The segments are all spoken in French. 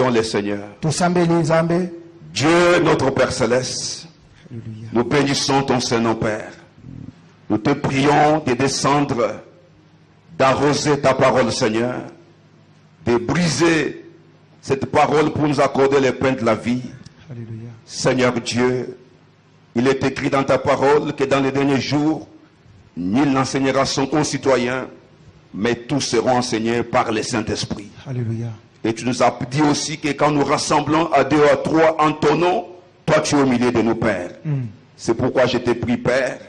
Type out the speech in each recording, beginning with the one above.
Prions les seigneurs. Dieu, notre Père Céleste, nous bénissons ton Saint-Nom, Père. Nous te prions de descendre, d'arroser ta parole, Seigneur, de briser cette parole pour nous accorder les pains de la vie. Alléluia. Seigneur Dieu, il est écrit dans ta parole que dans les derniers jours, nul n'enseignera son concitoyen, mais tous seront enseignés par le Saint-Esprit. Alléluia. Et tu nous as dit aussi que quand nous rassemblons à 2 à 3 en ton nom, toi tu es au milieu de nos pères. C'est pourquoi je te prie, Père,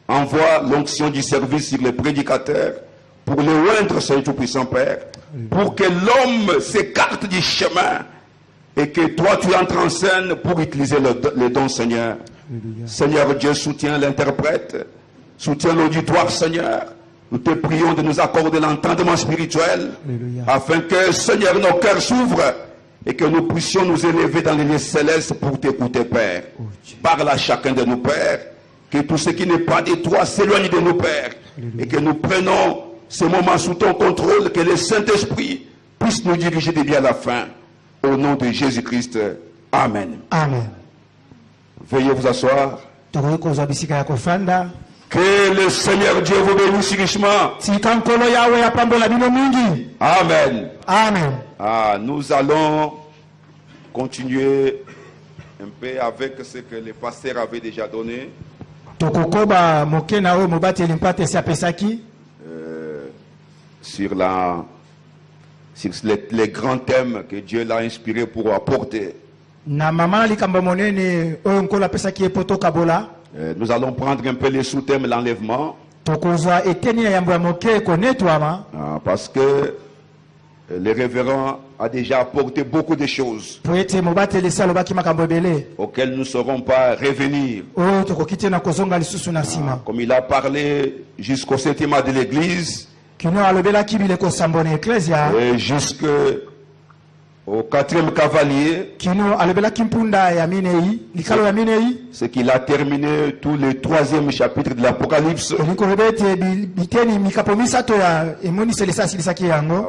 envoie l'onction du service sur les prédicateurs pour les oindre, Seigneur Tout-Puissant, Père, pour que l'homme s'écarte du chemin et que toi tu entres en scène pour utiliser les dons, Seigneur. Alléluia. Seigneur Dieu, soutiens l'interprète, soutiens l'auditoire, Seigneur. Nous te prions de nous accorder l'entendement spirituel. Alléluia. Afin que, Seigneur, nos cœurs s'ouvrent et que nous puissions nous élever dans les lieux célestes pour t'écouter, Père. Parle à chacun de nos pères, que tout ce qui n'est pas de toi s'éloigne de nos pères. Alléluia. Et que nous prenons ces moments sous ton contrôle, que le Saint-Esprit puisse nous diriger de bien à la fin. Au nom de Jésus-Christ. Amen. Amen. Veuillez vous asseoir. Que le Seigneur Dieu vous bénisse richement. Amen. Amen. Nous allons continuer un peu avec ce que les pasteurs avaient déjà donné. Sur les grands thèmes que Dieu l'a inspiré pour apporter. Nous allons prendre un peu les sous-thèmes de l'enlèvement. Parce que le révérend a déjà apporté beaucoup de choses auxquelles nous ne saurons pas revenir. Comme il a parlé jusqu'au 7e de l'église et jusqu'au 4e cavalier, c'est qu'il a terminé tout le 3e chapitre de l'Apocalypse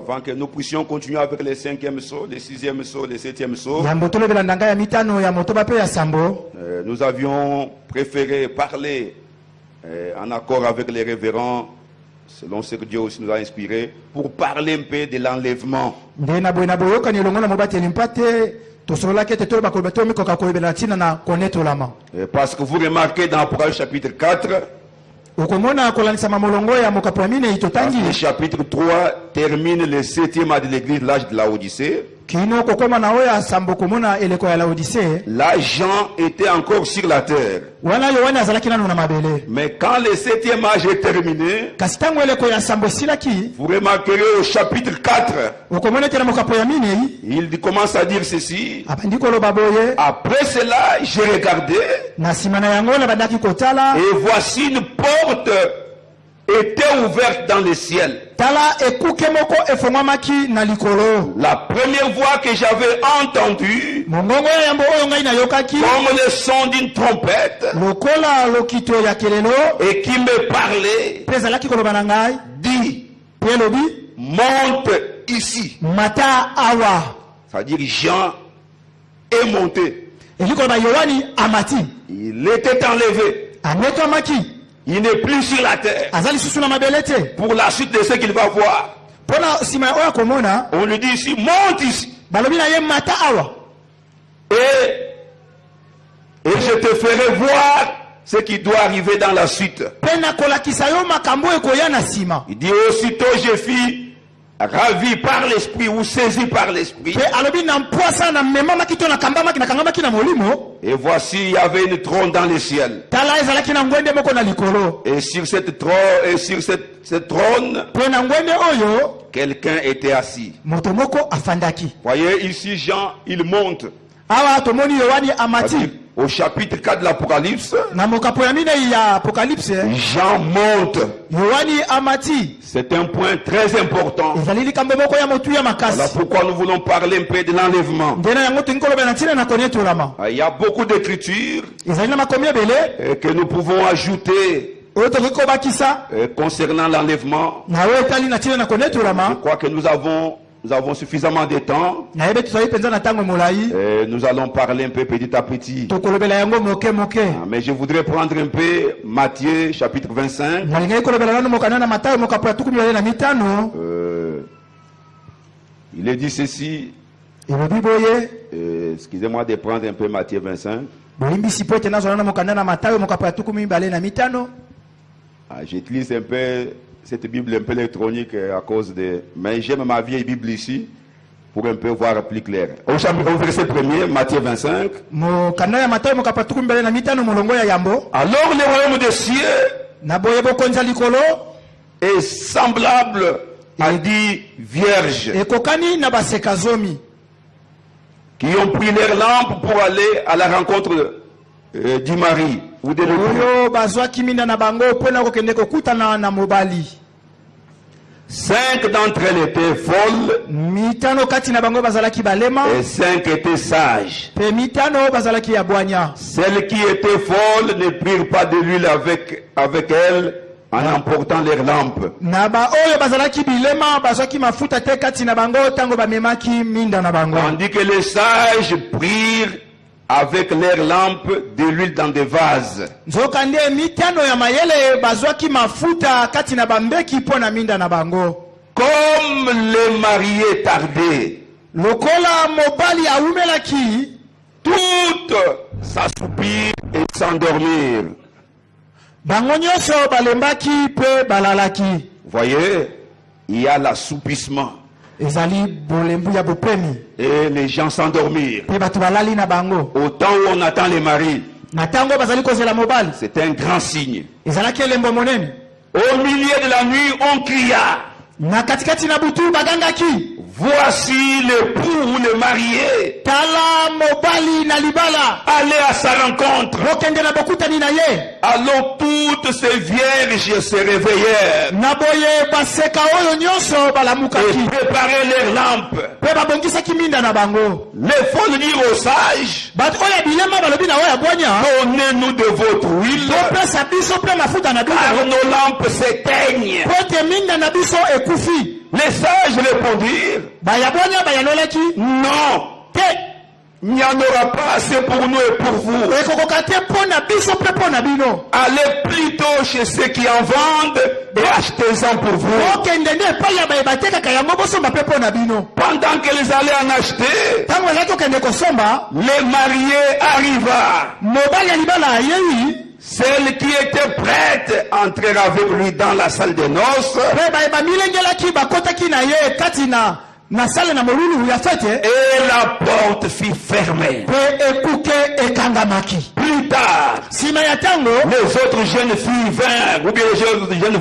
avant que nous puissions continuer avec les 5e sauts, les 6e sauts, les 7e sauts. Nous avions préféré parler en accord avec les révérends, selon ce que Dieu aussi nous a inspiré, pour parler un peu de l'enlèvement. Parce que vous remarquez dans Apocalypse chapitre 4, le chapitre 3 termine le 7e de l'église, l'âge de l'Odyssée. Là, Jean était encore sur la terre. Mais quand le 7e âge est terminé, vous remarquerez au chapitre 4, il commence à dire ceci. Après cela, j'ai regardé, et voici une porte était ouverte dans le ciel. La première voix que j'avais entendue, comme le son d'une trompette, et qui me parlait, dit, monte ici. C'est-à-dire Jean est monté. Il était enlevé. Il n'est plus sur la terre. Pour la suite de ce qu'il va voir, on lui dit ici, monte ici. Et je te ferai voir ce qui doit arriver dans la suite. Il dit, aussitôt je fus ravi par l'esprit ou saisi par l'esprit. Et voici, il y avait une trône dans le ciel. Et sur cette trône, quelqu'un était assis. Voyez ici Jean, il monte. Au chapitre 4 de l'Apocalypse, Jean monte. C'est un point très important. Voilà pourquoi nous voulons parler un peu de l'enlèvement. Il y a beaucoup d'écritures que nous pouvons ajouter concernant l'enlèvement. Je crois que nous avons nous avons suffisamment de temps. Et nous allons parler un peu petit à petit. Mais je voudrais prendre un peu Matthieu chapitre 25. Il est dit ceci. Excusez-moi de prendre un peu Matthieu 25. J'utilise un peu cette Bible un peu électronique à cause de... Mais j'aime ma vieille Bible ici pour un peu voir plus clair. Au verset 1er, Matthieu 25. Alors le royaume des cieux est semblable à 10 vierges qui ont pris leurs lampes pour aller à la rencontre du mari ou de l'époux. 5 d'entre elles étaient folles et 5 étaient sages. Celles qui étaient folles ne prirent pas de l'huile avec elles en emportant leurs lampes. Tandis que les sages prirent avec leurs lampes de l'huile dans des vases. Comme les mariés tardaient, toutes s'assoupirent et s'endormirent. Vous voyez, il y a l'assoupissement. Et les gens s'endormirent. Au temps où on attend les maris, c'est un grand signe. Au milieu de la nuit, on cria. Voici l'époux ou le marié. Allez à sa rencontre. Alors toutes ces vierges se réveillèrent et préparaient leurs lampes. Les folles dirent aux sages, donnez-nous de votre huile, car nos lampes s'éteignent. Les sages répondirent, non, il n'y en aura pas assez pour nous et pour vous. Allez plutôt chez ceux qui en vendent et achetez-en pour vous. Pendant qu'ils allaient en acheter, les mariés arriva. Celle qui était prête entrer avec lui dans la salle de noces. Et la porte fut fermée. Plus tard, les autres jeunes filles vinrent, ou bien les autres jeunes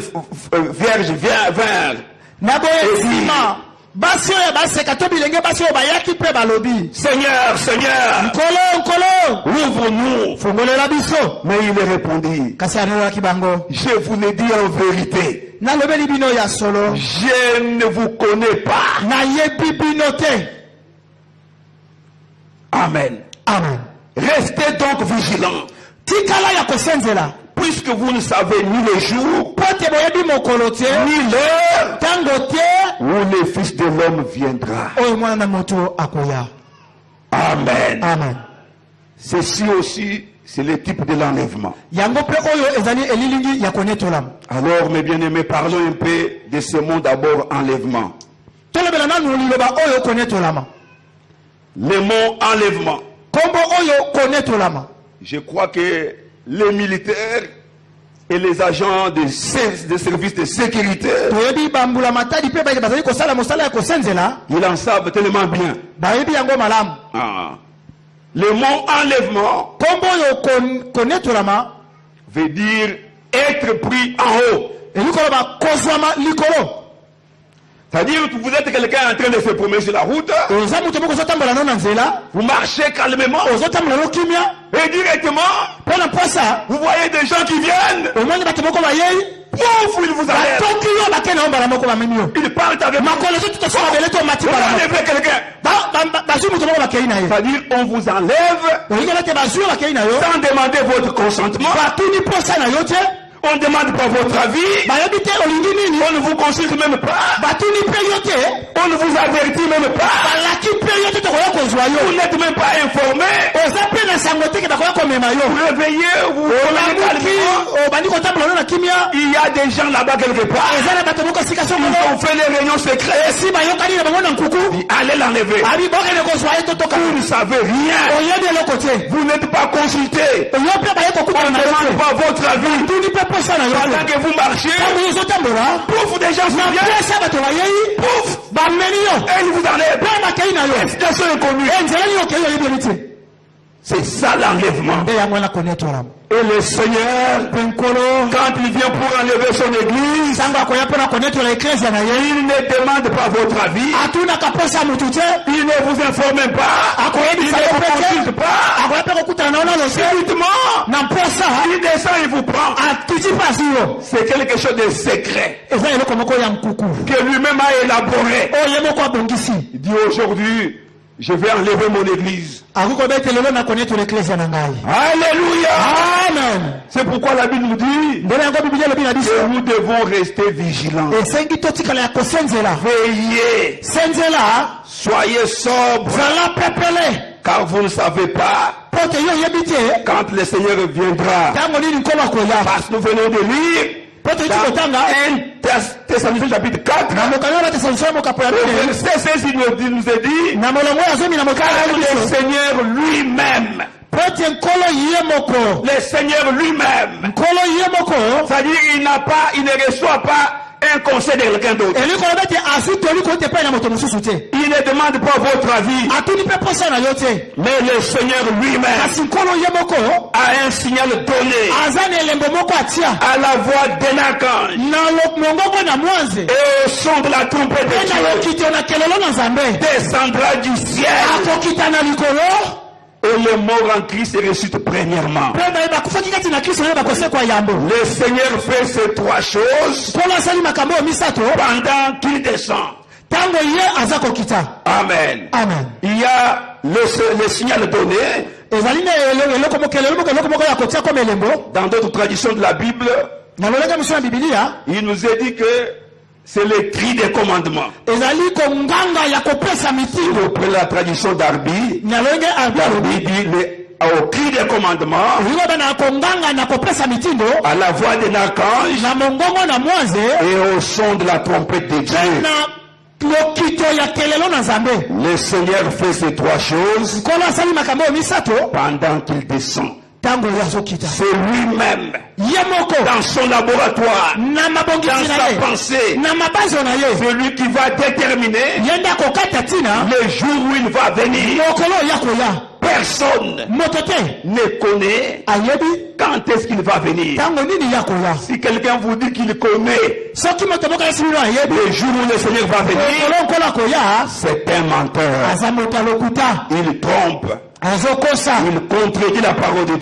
vierges vinrent. Seigneur, Seigneur, ouvre-nous. Mais il répondit, je vous l'ai dit en vérité, je ne vous connais pas. Amen. Amen. Restez donc vigilants, puisque vous ne savez ni le jour, ni l'heure où le Fils de l'homme viendra. Amen. Amen. Ceci aussi, c'est le type de l'enlèvement. Alors, mes bien-aimés, parlons un peu de ce mot d'abord, enlèvement. Le mot enlèvement. Je crois que les militaires et les agents de services de sécurité, ils en savent tellement bien. Le mot enlèvement veut dire être pris en haut. C'est-à-dire que vous êtes quelqu'un en train de se promener sur la route, vous marchez calmement, et directement, vous voyez des gens qui viennent, pouf, ils vous arrêtent. Ils parlent avec vous. Vous enlevez quelqu'un. C'est-à-dire on vous enlève sans demander votre consentement. On ne demande pas votre avis. On ne vous consulte même pas. On ne vous avertit même pas. Vous n'êtes même pas informé. Vous réveillez, vous il y a des gens là-bas quelque part. Ils ont fait les réunions secrètes. Allez l'enlever. Vous ne savez rien. Vous n'êtes pas consulté. On ne demande pas votre avis. Pendant que vous marchez, pouf, des gens sont bien. Pouf, et ils vous enlèvent. Explication inconnue. C'est ça l'enlèvement. Et le Seigneur, quand il vient pour enlever son église, il ne demande pas votre avis. Il ne vous informe pas. Il ne vous consulte pas. Subitement, il descend et vous prend. C'est quelque chose de secret que lui-même a élaboré. Il dit aujourd'hui, je vais enlever mon église. Alléluia. Amen. C'est pourquoi la Bible nous dit que nous devons rester vigilants. Veillez. Soyez sobres. Car vous ne savez pas quand le Seigneur viendra. Parce que nous venons de lire dans 1 Thessaloniciens chapitre 4, verset 16, il nous est dit car le Seigneur lui-même, le Seigneur lui-même, c'est-à-dire il ne reçoit pas un conseil de quelqu'un d'autre. Il ne demande pas votre avis. Mais le Seigneur lui-même a un signal donné à la voix d'un archange. Et au son de la trompette de Dieu descendra du ciel. Et les morts en Christ ressuscitent premièrement. Le Seigneur fait ces trois choses pendant qu'il descend. Amen. Il y a le signal donné. Dans d'autres traditions de la Bible, il nous est dit que c'est le cri des commandements. Vous prenez la tradition d'Arbi. Arbi dit au cri des commandements, à la voix d'un archange et au son de la trompette de Dieu. Le Seigneur fait ces trois choses pendant qu'il descend. C'est lui-même dans son laboratoire, dans sa pensée. C'est lui qui va déterminer le jour où il va venir. Personne ne connaît quand est-ce qu'il va venir. Si quelqu'un vous dit qu'il connaît le jour où le Seigneur va venir, c'est un menteur. Il trompe. Il contredit la parole de Dieu.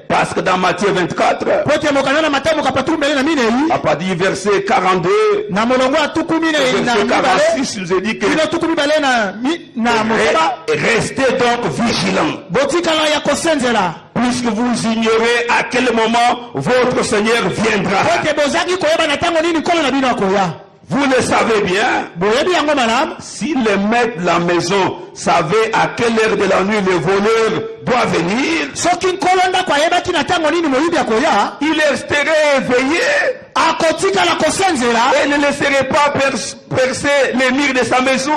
Parce que dans Matthieu 24, à partir du verset 42, verset 46, il nous est dit que restez donc vigilants. Puisque vous ignorez à quel moment votre Seigneur viendra. Vous le savez bien, si le maître de la maison savait à quelle heure de la nuit le voleur doit venir, il resterait éveillé et ne laisserait pas percer les murs de sa maison.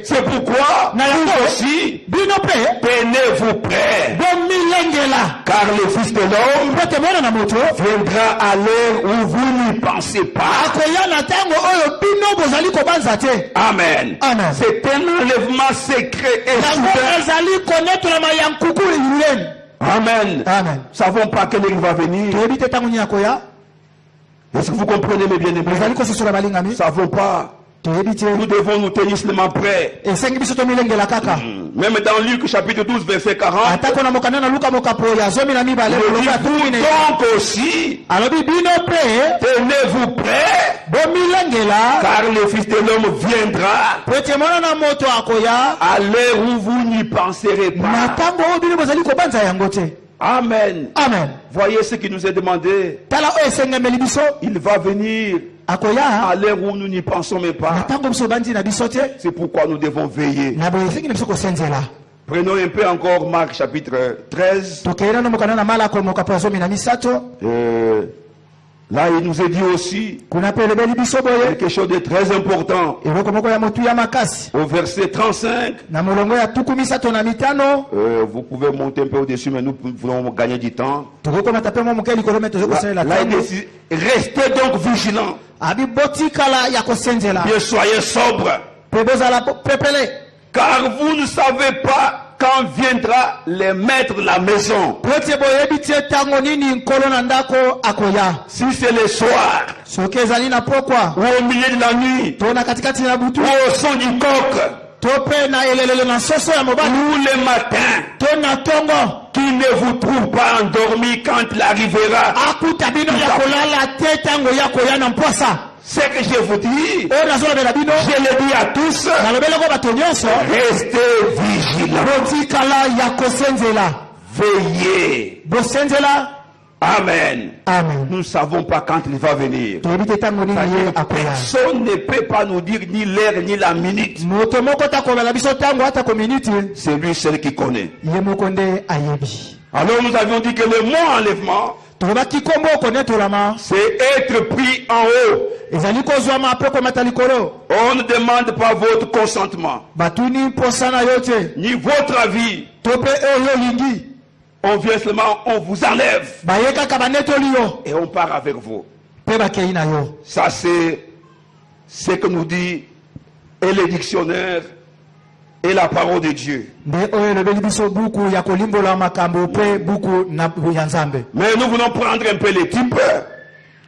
C'est pourquoi vous aussi, tenez-vous prêts, car le Fils de l'homme viendra à l'heure où vous n'y pensez pas. Amen. C'est un enlèvement secret et soudain. Amen. Nous ne savons pas quelle heure il va venir. Est-ce que vous comprenez mes bien-aimés? Nous ne savons pas. Nous devons nous tenir seulement prêts. Même dans Luc chapitre 12 verset 40, donc aussi, tenez-vous prêts, car le Fils de l'homme viendra à l'heure où vous n'y penserez pas. Amen. Amen. Voyez ce qui nous est demandé. Tala oyo esengemeli biso. Il va venir Akoya. à l'heure où nous n'y pensons même pas. Natango biso bandi na biso te. C'est pourquoi nous devons veiller. Na boye esengi na biso kosenzela. Prenons un peu encore Marc chapitre 13. Tokeela no mokana na Malako mokapo zomi na misato. Là, il nous est dit aussi Kuna pelebeli biso boye. quelque chose de très important. Eloko moko ya motu ya makasi. Au verset 35, Na molongo ya tuku misato na mitano. vous pouvez monter un peu au-dessus, mais nous voulons gagner du temps. Tokokoma tape mo mokeli kolome tozo kosalela Là, il tango. dit, restez donc vigilants. Abi botikala ya kosenzela. Bien, soyez sobres. Pe bozala pepele. Car vous ne savez pas quand viendra les maîtres de la maison. Pote boyebi tie tango nini nkolo na ndako akoya. Si c'est le soir, Soki ezali na pokwa. ou au milieu de la nuit, To na katikati na butu. ou au son du coq, To pe na elelele na soso ya mobali. ou le matin, To na tongo. qu'il ne vous trouve pas endormi quand il arrivera. Akuta bino ya kolala te tango ya koya na mposa. Ce que je vous dis, Oyo nazolobela bino. je le dis à tous, Nalobeleko bato nyonso. restez vigilants. Botikala ya kosenzela. Veillez. Bosenzela. Amen. Amen. Nous ne savons pas quand il va venir. Toyebi te tango nini ye akoya. Personne ne peut pas nous dire ni l'heure ni la minute. Moto moko takobela biso tango hata ko minute. C'est lui seul qui connaît. Ye moko nde ayebi. Alors nous avions dit que le mot enlèvement, Tobaki kombo okonetolama. c'est être pris en haut. Ezali kozwama ape komata likolo. On ne demande pas votre consentement, Batuni mposa na yo te. ni votre avis. Tope oyo lingi. On vient seulement, on vous enlève Baye kaka banetoli yo. et on part avec vous. Pe bakei na yo. Ça, c'est ce que nous dit et le dictionnaire et la parole de Dieu. Nde oyo elobeli biso buku ya kolimbola makambo pe buku na ya Nzambe. Mais nous voulons prendre un peu les types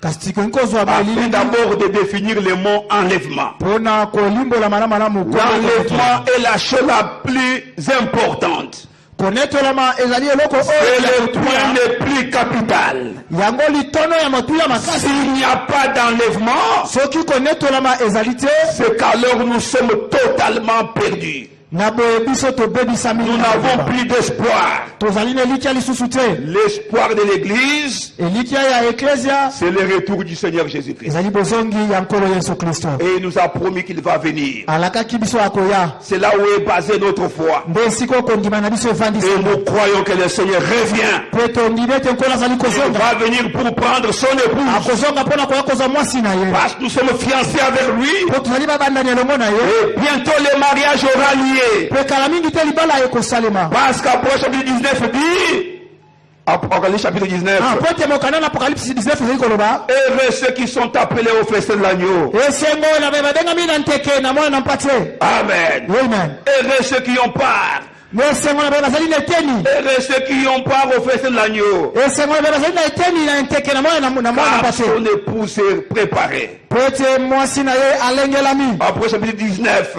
Kasi tikoki kozwama afin elili d'abord de définir le mot enlèvement. mpona kolimbola malamu L'enlèvement est la chose la plus importante. konetolama ezali eloko C'est oyo le point le plus capital. yango litono ya motuya makasi. S'il n'y a pas d'enlèvement, Soki konetolama ezali te c'est qu'alors nous sommes totalement perdus. na boye biso tobebisami. Nous n'avons plus d'espoir. tozali na elikya lisusu te. L'espoir de l'Église, Elikya ya eklesia c'est le retour du Seigneur Jésus-Christ. ezali bozongi ya nkolo Yesu Kristo. Et il nous a promis qu'il va venir. Alakaki biso akoya. C'est là où est basée notre foi. Nde esika okondima na biso evandisi. Et nous croyons que le Seigneur revient. Pe tondimi ete nkolo azali Il kozonga. va venir pour prendre son épouse. Akozonga mpona koya kozwa mwasi na ye. Parce que nous sommes fiancés avec lui. Po tozali babandani elongo na ye. Et bientôt le mariage aura lieu. Pe kala mingi te libala ekosalema. Parce qu'Apocalypse chapitre 19 dit, Apocalypse chapitre 19, Po te mokanda na Apocalypse 19 ezali koloba. heureux ceux qui sont appelés au festin de l'agneau. Esengo na be babengami na nteke na mwana na mpate. Amen. Amen. Heureux ceux qui ont part. Esengo na be bazali na eteni. Heureux ceux qui ont part au festin de l'agneau. Esengo na be bazali na eteni na nteke na mwana na Car mpate. son épouse est préparée. Po te mwasi na ye alengelami. Après chapitre 19,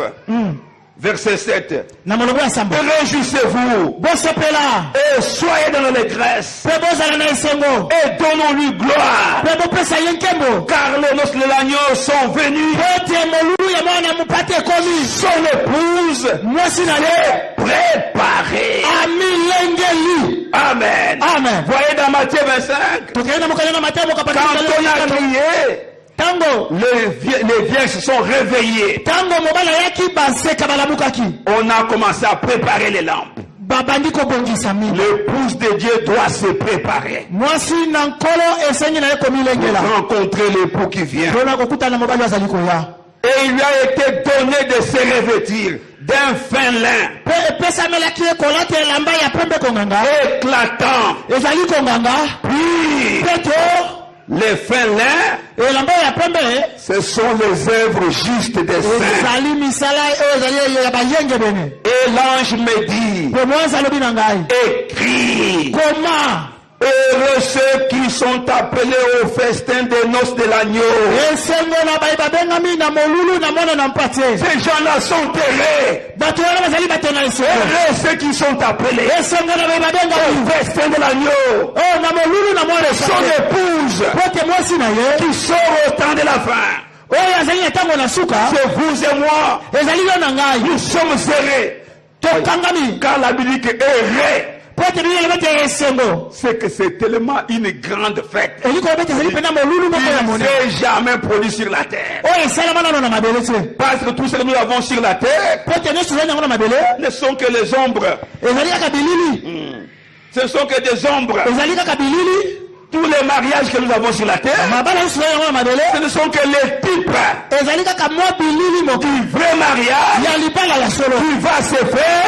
verset 7. Na molongo ya samba. Réjouissez-vous Bosepela. et soyez dans l'allégresse Pe bozala na esengo. et donnons-lui gloire. Pe bopesa ye nkembo. Car les noces de l'agneau sont venues. Po te molulu ya mwana na mpate ekomi. Son épouse Mwasi na ye est préparée. amilengeli. Amen. Amen. Voyez dans Matthieu 25, Tokenda mokanda na Mathayo quand on a crié, tango les vierges se sont réveillées. tango mobala yaki baseka balabukaki On a commencé à préparer les lampes. babandi kobongisa mingi. L'épouse de Dieu doit se préparer. Mwasi na nkolo esengi na ye komilengela Rencontrer l'époux qui vient. mpona kokutana mobali azali koya. Et il lui a été donné de se revêtir d'un fin lin Pe epesamelaki ye kolata elamba ya pembe konganga éclatant. ezali konganga Puis, peto les fins lins, elamba ya pembe ce sont les œuvres justes des saints. ezali misala oyo ezali ya bayenge bene. Et l'ange me dit, Pe mwasi alobi na ngai écris, koma heureux ceux qui sont appelés au festin des noces de l'agneau. esengo na baye babengami na molulu na mwana na mpate. Ces gens-là sont heureux. Bato wana bazali bato na esengo. Heureux ceux qui sont appelés esengo na baye babengami au festin de l'agneau. oh na molulu na mwana Son mpate. épouse Pote mwasi na ye qui sort au temps de la fin. oyo azali na ntango na suka C'est vous et moi. ezali yo na ngai Nous sommes heureux. tokangami Car la Bible dit que heureux c'est que c'est tellement une grande fête. Il ne s'est jamais produit sur la terre. Parce que tout ce que nous avons sur la terre ne sont que les ombres. Ce sont que des ombres. Tous les mariages que nous avons sur la terre, ce ne sont que les types du vrai mariage qui va se faire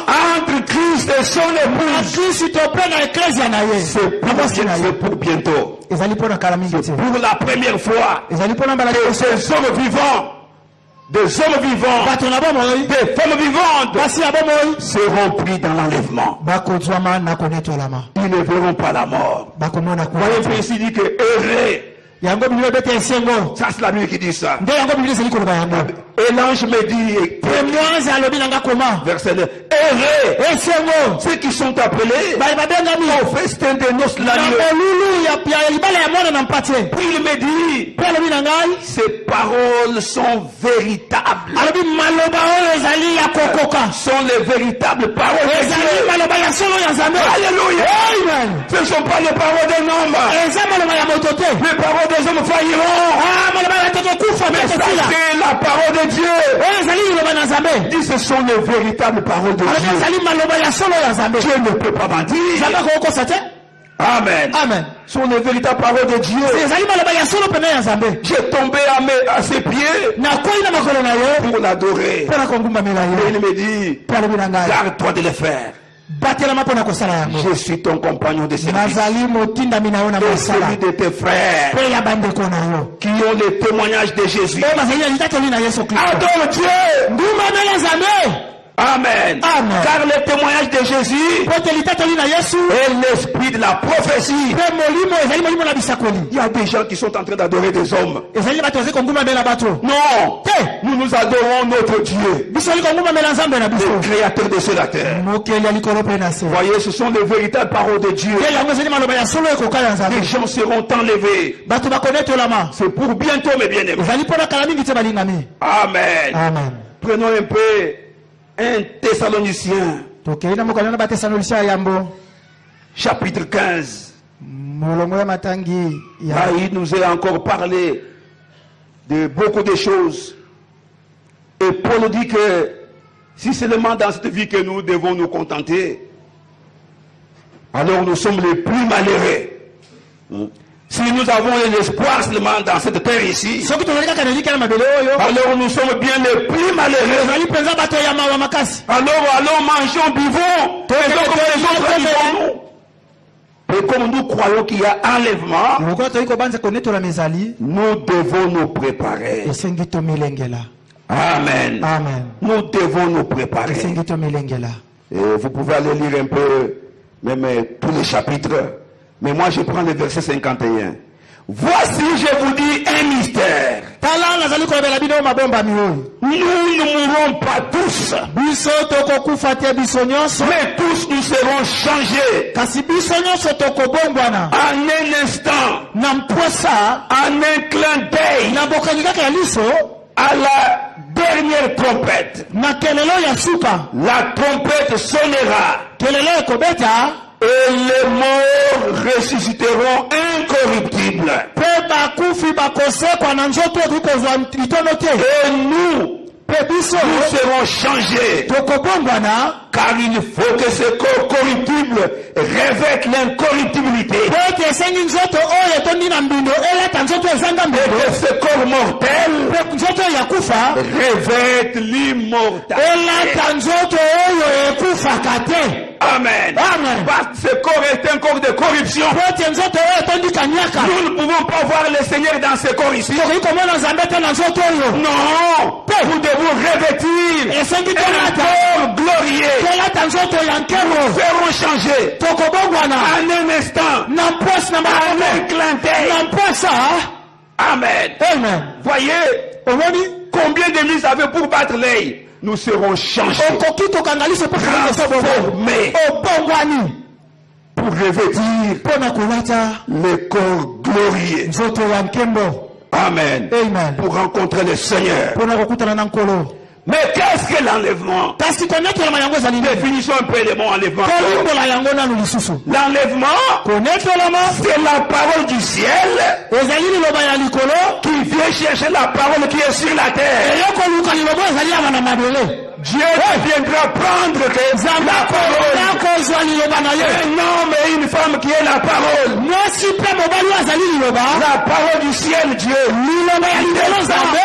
entre Christ et son épouse. C'est pour bientôt. C'est pour la première fois que ces hommes vivants, des hommes vivants, des femmes vivantes seront pris dans l'enlèvement. Ils ne verront pas la mort. Voyez, ici dit que heureux. Ça, c'est la Bible qui dit ça. Et l'ange me dit, verset 9, heureux ceux qui sont appelés au festin des noces de l'agneau. Puis il me dit, ces paroles sont véritables. Sont les véritables paroles de Dieu. Alléluia. Ce ne sont pas les paroles d'un homme. Les paroles des hommes failliront. Mais ça, c'est la parole de Dieu. Dit, ce sont les véritables paroles de Dieu. Dieu ne peut pas mentir. Amen. Ce sont les véritables paroles de Dieu. J'ai tombé à ses pieds pour l'adorer. Et il me dit, garde-toi de le faire. Je suis ton compagnon de service. Et celui de tes frères qui ont le témoignage de Jésus. Adore Dieu. Amen. Car le témoignage de Jésus est l'esprit de la prophétie. Il y a des gens qui sont en train d'adorer des hommes. Non. Nous adorons notre Dieu, le créateur de ce la terre. Voyez, ce sont les véritables paroles de Dieu. Les gens seront enlevés. C'est pour bientôt, mes bien-aimés. Amen. Prenons un peu 1 Thessaloniciens, chapitre 15. Là, il nous a encore parlé de beaucoup de choses. Et Paul dit que si seulement dans cette vie que nous devons nous contenter, alors nous sommes les plus malheureux. Si nous avons l'espoir seulement dans cette terre ici, alors nous sommes bien les plus malheureux. Alors allons, mangeons, buvons, faisons comme les autres vivons. Et comme nous croyons qu'il y a enlèvement, nous devons nous préparer. Amen. Nous devons nous préparer. Et vous pouvez aller lire un peu, même tous les chapitres. Mais moi je prends le verset 51. Voici, je vous dis un mystère. Nous ne mourrons pas tous, mais tous nous serons changés. En un instant, en un clin d'œil, à la dernière trompette. La trompette sonnera. Et les morts ressusciteront incorruptibles. Et nous serons changés. Car il faut que ce corps corruptible revête l'incorruptibilité. Et que ce corps mortel revête l'immortalité. Amen. Parce que ce corps est un corps de corruption. Nous ne pouvons pas voir le Seigneur dans ce corps ici. Non. Nous devons revêtir un corps glorieux. Nous serons changés en un instant, en un clin d'œil. Amen. Voyez combien de mises avaient pour battre l'œil. Nous serons changés, transformés pour revêtir le corps glorieux. Amen. Pour rencontrer le Seigneur. Mais qu'est-ce que l'enlèvement? kasi connaître la yango ezali Définissons un peu le mot enlèvement. kolimbola yango nanu lisusu L'enlèvement, connaître c'est la parole du ciel ezali liloba ya likolo qui vient chercher la parole qui est sur la terre. eyokoluka liloba ezali awa na mabele Dieu viendra prendre la parole. nakozwa liloba na ye Un homme et une femme qui est la parole. mwasi mpe mobali oyo azali liloba La parole du ciel, Dieu. liloba ya likolo nzambe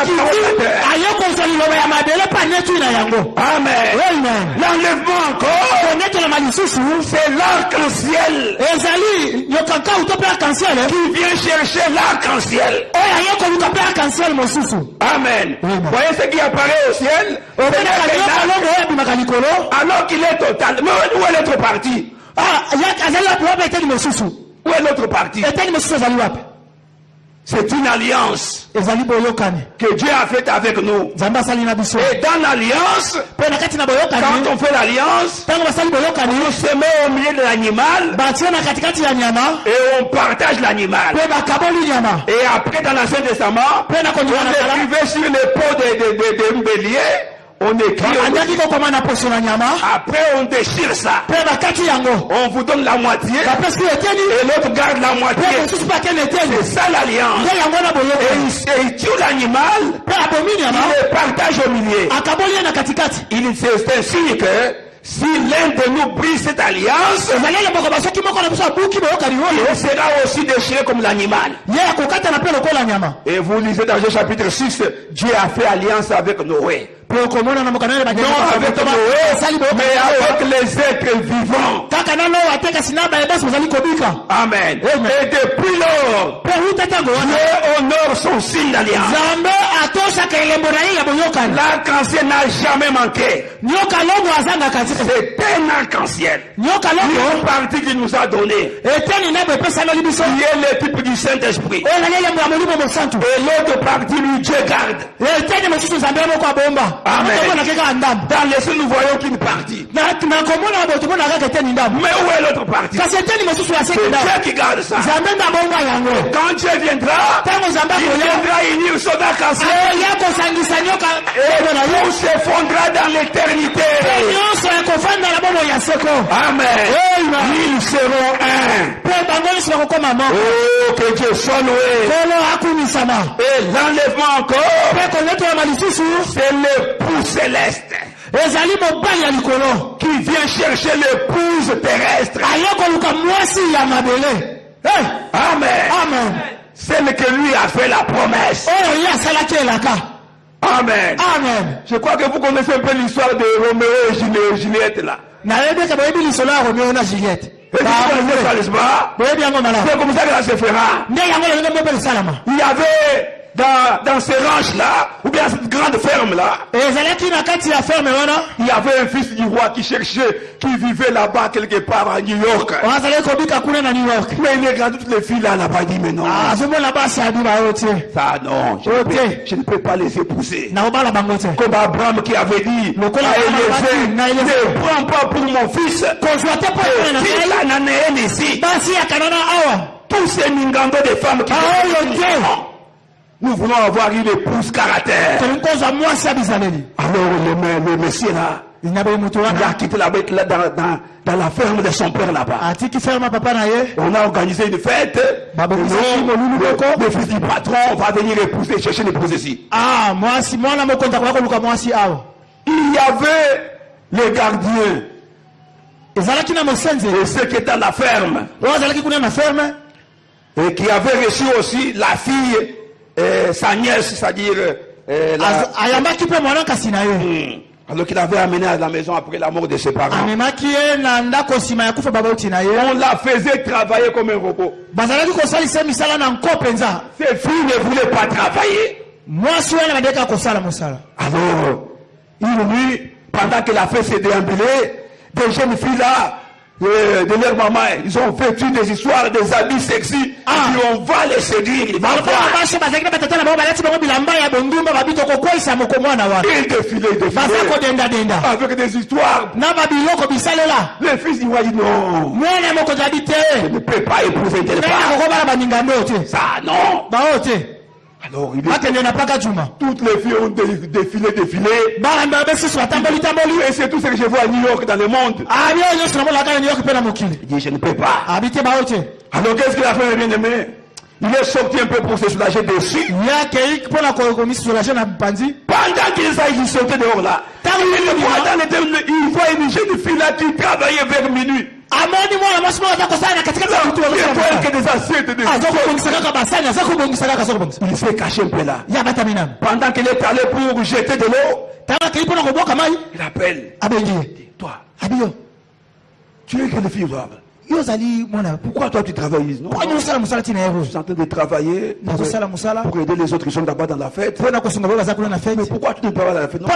akiti ayokozwa liloba ya mabele mpe anetui na yango Amen. amen L'enlèvement encore, konetolama lisusu c'est l'arc-en-ciel ezali yokankau to mpe arc-en-ciel qui vient chercher l'arc-en-ciel. oyo ayokoluka mpe arc-en-ciel mosusu Amen. Amen. Voyez ce qui apparaît au ciel. obenaka yokalongo oyo abimaka likolo Alors qu'il est total. Mais où est l'autre partie? azali wapi wapi eteni mosusu Où est l'autre partie? eteni mosusu ezali wapi C'est une alliance ezali boyokani que Dieu a faite avec nous. nzambe asali na biso Et dans l'alliance, mpe na kati na quand boyokani on fait l'alliance, ntango basali boyokani on se met au milieu de l'animal batie na katikati ya nyama et on partage l'animal. mpe bakaboli nyama Et après, dans l'Ancien Testament, mpe na on kondima na kala écrivait sur les peaux de bélier, on écrit, andaki kokoma na poso na nyama après on déchire ça. mpe bakati yango On vous donne la moitié bapesi eteni et l'autre garde la mpe moitié. mosusu mpe akende eteni C'est ça l'alliance. nde yango na Et boyokani il tue l'animal, mpe abomi nyama il le partage au milieu. akaboli ye na katikati C'est un signe que si l'un de nous brise cette alliance, ezali elemboko basoki moko na biso abuki boyokani oyo il sera aussi déchiré comme l'animal. ye akokatana mpe lokola nyama Et vous lisez dans Genèse chapitre 6, Dieu a fait alliance avec Noé. mpe okomona na mokana ele Non avec Noé, mais avec les êtres vivants. kaka na noa te kasi na bayebasi bozali kobika Amen. Et depuis lors, mpe uta ntango wana Dieu honore son signe d'alliance. nzambe atosaka elembo na ye ya boyokani L'arc-en-ciel n'a jamais manqué. nyoka longo azangaka te C'est un arc-en-ciel. nyoka longo Une partie qu'il nous a donné. eteni na bepesanoli biso Qui est le type du Saint-Esprit. oyo nali elembo ya molimo mosantu Et l'autre partie, lui, Dieu garde. eteni mosusu nzambe moko abomba Amen. tomona keka ndambo Dans les cieux, nous voyons qu'une partie. na komona bo tomona kaka eteni ndambo Mais où est l'autre partie? kasi eteni mosusu ya seki C'est ndambo Dieu qui garde ça. nzambe nde abomba yango Quand Dieu viendra, ntango nzambe il akoya viendra unir son arc-en-ciel. akoya kosangisa nyoka Et elembo na ye tout s'effondra dans l'éternité. nyonso ekofanda na bomo ya seko Amen. Amen. Ils seront un. mpe bango nyonso bakokoma moko Oh, que Dieu soit loué. kolo akumisama Et l'enlèvement encore, mpe konetolama lisusu c'est l'époux céleste ezali mobali ya likolo qui vient chercher l'épouse terrestre. ayokoluka mwasi ya mabele Amen. amen Celle que lui a fait la promesse. oyo ye asalaki elaka Amen. amen Je crois que vous connaissez un peu l'histoire de Roméo et Juliette là. nayebeka boyebi lisolo ya romeo na juliette Et vous connaissez ça, n'est-ce pas? boyebi yango malamu C'est comme ça que ça se fera. nde yango lolenge mobele esalama Il y avait dans ces ranches-là, ou bien cette grande ferme-là, ezalaki na kati ya ferme wana il y avait un fils du roi qui cherchait, qui vivait là-bas quelque part à New York. azalaki kobika kuna na new york Mais il regarde toutes les filles là, n'a pas dit, mais non. azomona basi abi bayo te Ça, non, je ne peux pas les épouser. nakobala bango te Comme Abraham qui avait dit Le col à à Élisée, ne prends pas pour mon fils. kozwa te mpo na Fils ngai là, n'en est un ici. basi ya kanana awa Tous ces mingando de femmes qui aoyo te nous voulons avoir une épouse caractère. tolingi kozwa mwasi ya bizaleli Alors le Messie là, nyabeli mutu il a wana quitté la bête là dans la ferme de son père là-bas. atiki ferme papa na ye On a organisé une fête. Le fils du patron va venir épouser, chercher une épouse ici. mwasi mwana mokonzi akoya koluka mwasi awa Il y avait les gardiens ezalaki na mosenzi et ceux qui étaient dans la ferme oyo azalaki kuna na ferme et qui avaient reçu aussi la fille, sa nièce, c'est-à-dire ayambaki mpe mwana kasi na ye alors qu'il avait amené à la maison après la mort de ses parents. amemaki ye na ndako nsima ya kufa babauti na ye On la faisait travailler comme un robot. bazalaki kosalisa ye misala na nko mpenza Ces filles ne voulaient pas travailler. mwasi wana badeka kosala mosala Alors, une nuit, pendant que la fête s'est déambulée, des jeunes filles là, de leur maman, ils ont vécu des histoires, des habits sexy, et puis on va les séduire, ils vont voir. bashe bazalaki na batata na bango balati bango bilamba ya bondumba babito kokweyisa moko mwana wana Ils défilaient, baza kodendadenda avec des histoires. na babiloko bisalela Les fils, ils voient, non, mwana mokonzi abi te je ne peux pas épouser une telle ngai femme. nakokobala baningando te Ça, non. bao te Alors, toutes les filles ont défilé. Et c'est tout ce que je vois à New York dans le monde. Il dit, je ne peux pas. Alors, qu'est-ce qu'il a fait, bien aimé? Il est sorti un peu pour se soulager dessus. Pendant qu'il sortait dehors là, il voit une jeune fille là qui travaillait vers minuit. Il s'est caché un peu là. Pendant qu'il est allé pour jeter de l'eau, il appelle. Toi, tu es quelle fille va? Pourquoi toi tu travailles? Non, je suis en train de travailler pour aider les autres qui sont là-bas dans la fête. Mais pourquoi tu ne travailles pas dans la fête? Non,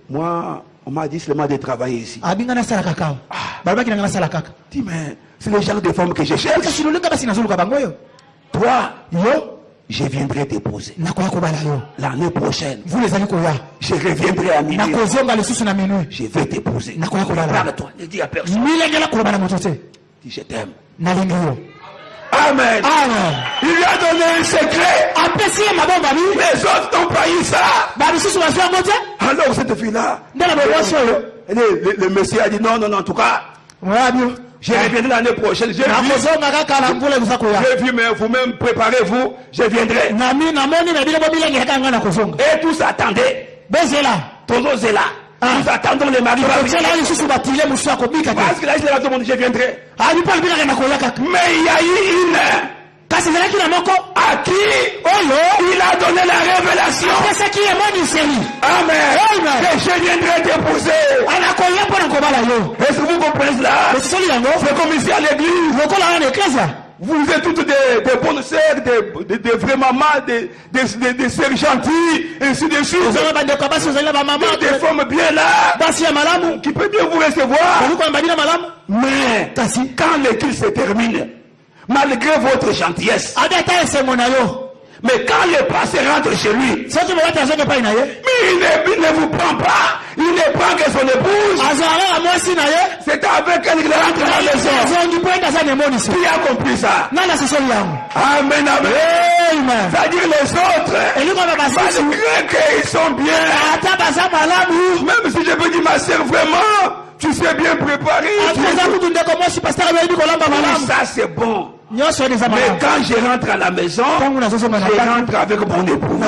moi, on m'a dit seulement de travailler ici. Dis, mais c'est le genre de femme que je cherche. Toi, je viendrai déposer. L'année prochaine, je reviendrai à minuit. Je vais déposer. Parle-toi, ne dis à personne. Dis, je t'aime. Amen. Il lui a donné un secret. Les autres n'ont pas eu ça. Alors cette fille-là, le monsieur a dit non, en tout cas, je reviendrai l'année prochaine. J'ai vu, mais vous-même préparez-vous, je viendrai. Et tous attendaient. Tous là. Nous attendons les maris. Parce que là, il a dit à tout le monde, je viendrai. Mais il y a eu une à qui il a donné la révélation. Amen. Que je viendrai déposer. Est-ce que vous comprenez cela? C'est comme ici à l'église. Vous êtes toutes des bonnes sœurs, des vraies mamans, des sœurs gentilles, et ainsi de suite. Des femmes bien là, qui peuvent bien vous recevoir. Mais quand l'église se termine, malgré votre gentillesse, mais quand le passé rentre chez lui, mais il ne vous prend pas, il ne prend que son épouse. C'est avec elle qu'il rentre à la maison. Qui a compris ça? Amen, amen. C'est-à-dire les autres, malgré qu'ils sont bien, même si je peux dire ma sœur, vraiment, tu sais bien préparé. Ça c'est bon. Mais quand je rentre à la maison, je rentre avec mon épouse.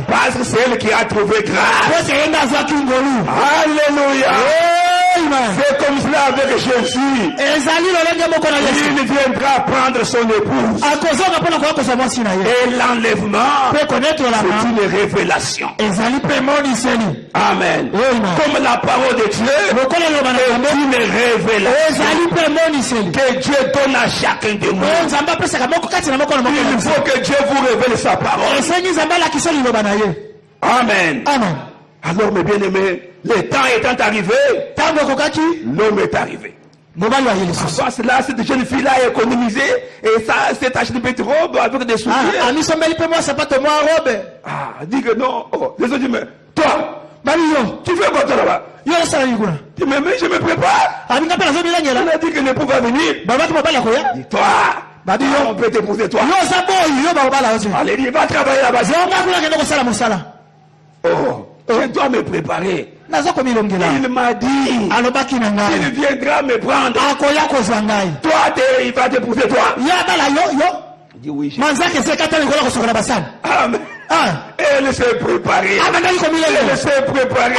Parce que c'est elle qui a trouvé grâce. Alléluia. C'est comme cela avec Jésus. Il viendra prendre son épouse. Et l'enlèvement, c'est une révélation. Amen. Comme la parole de Dieu est une révélation que Dieu donne à chacun de nous. Il faut que Dieu vous révèle sa parole. Amen. Alors mes bien-aimés, le temps étant arrivé, l'homme est arrivé. Avant cela, cette jeune fille-là a économisé et ça, cette acheté de petite robe avec des souliers. Dit que non. Les autres disent, mais toi, tu fais quoi toi là-bas? Dis, mais je me prépare. On a dit que l'époux va venir. Dis, toi, on peut t'épouser toi. Allez, il va travailler là-bas. Je dois me préparer. Il m'a dit, il viendra me prendre. Toi, il va t'épouser toi. Il dit oui. Amen. Elle s'est préparée. Elle s'est préparée.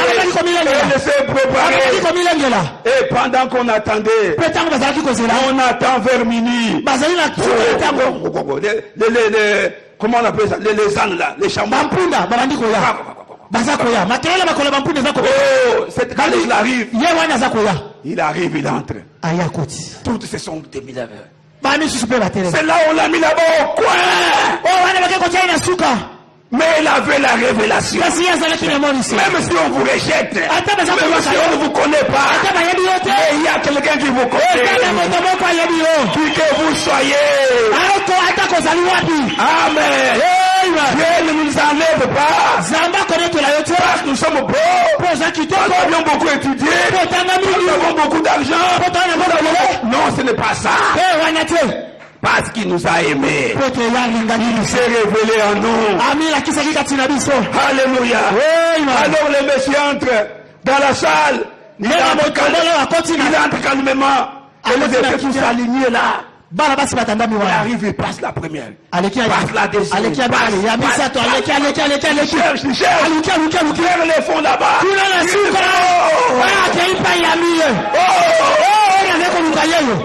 Et pendant qu'on attendait, on attend vers minuit. Comment on appelle ça? Les ânes là, les chameaux. Cette quand il arrive, il entre. Toutes se sont démises. C'est là où on l'a mis là-bas au coin. Mais il avait la révélation. Même si on vous rejette, même si on ne vous connaît pas, il y a quelqu'un qui vous connaît. Qui que vous soyez. Amen. Dieu ne nous enlève pas. Parce que nous sommes beaux. Parce que nous avons beaucoup étudié. Nous avons beaucoup d'argent. Non, ce n'est pas ça. Parce qu'il nous a aimés. po te yalinga Il s'est révélé en nous. amila kisaki kati na biso Alléluia. Amen. Alors le monsieur entre dans la salle. Il entre calmement. Et les effets tous alignés là. bana basi batandami Il wana arrive et passe la première. aleki Passe la deuxième. aleki ya misato aleki Cherche. aluki Vers les fonds là-bas. kuna na suka ateipa yamiye yaneko luka yeyo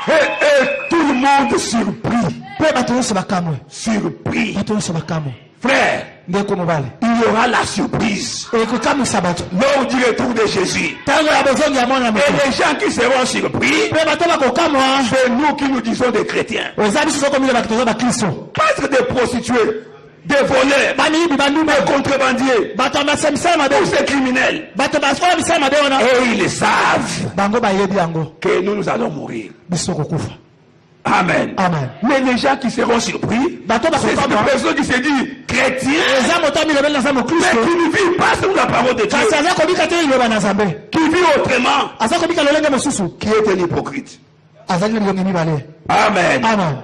Et tout le monde surpris. pe bato nyonso bakamwe Surpris. bato nyonso bakamwe Frère, ndeko mobali il y aura la surprise ekokamwisa bato lors du retour de Jésus. ntango ya bozongi ya mwana Et moto les gens qui seront surpris, pe bato bakokamwa c'est nous qui nous disons des chrétiens. eza biso sokomile bakito toza bakristo Parce que des prostituées, des voleurs, bamiyibi bandume des contrebandiers, bato basa misala mabe tous ces criminels. bato basokola misala mabe wana Et ils savent bango bayebi yango que nous allons mourir. biso kokufa Amen. amen Mais les gens qui seront surpris, bato c'est bakokamwa des personnes qui se disent chrétiens, eza moto amilobeli na nzambe mais mokristo qui ne vivent pas selon la parole de Dieu, kasi aza kobika te liloba na nzambe qui vivent autrement, aza kobika lolenge mosusu qui est un hypocrite. azali na bilongi mibale Amen. amen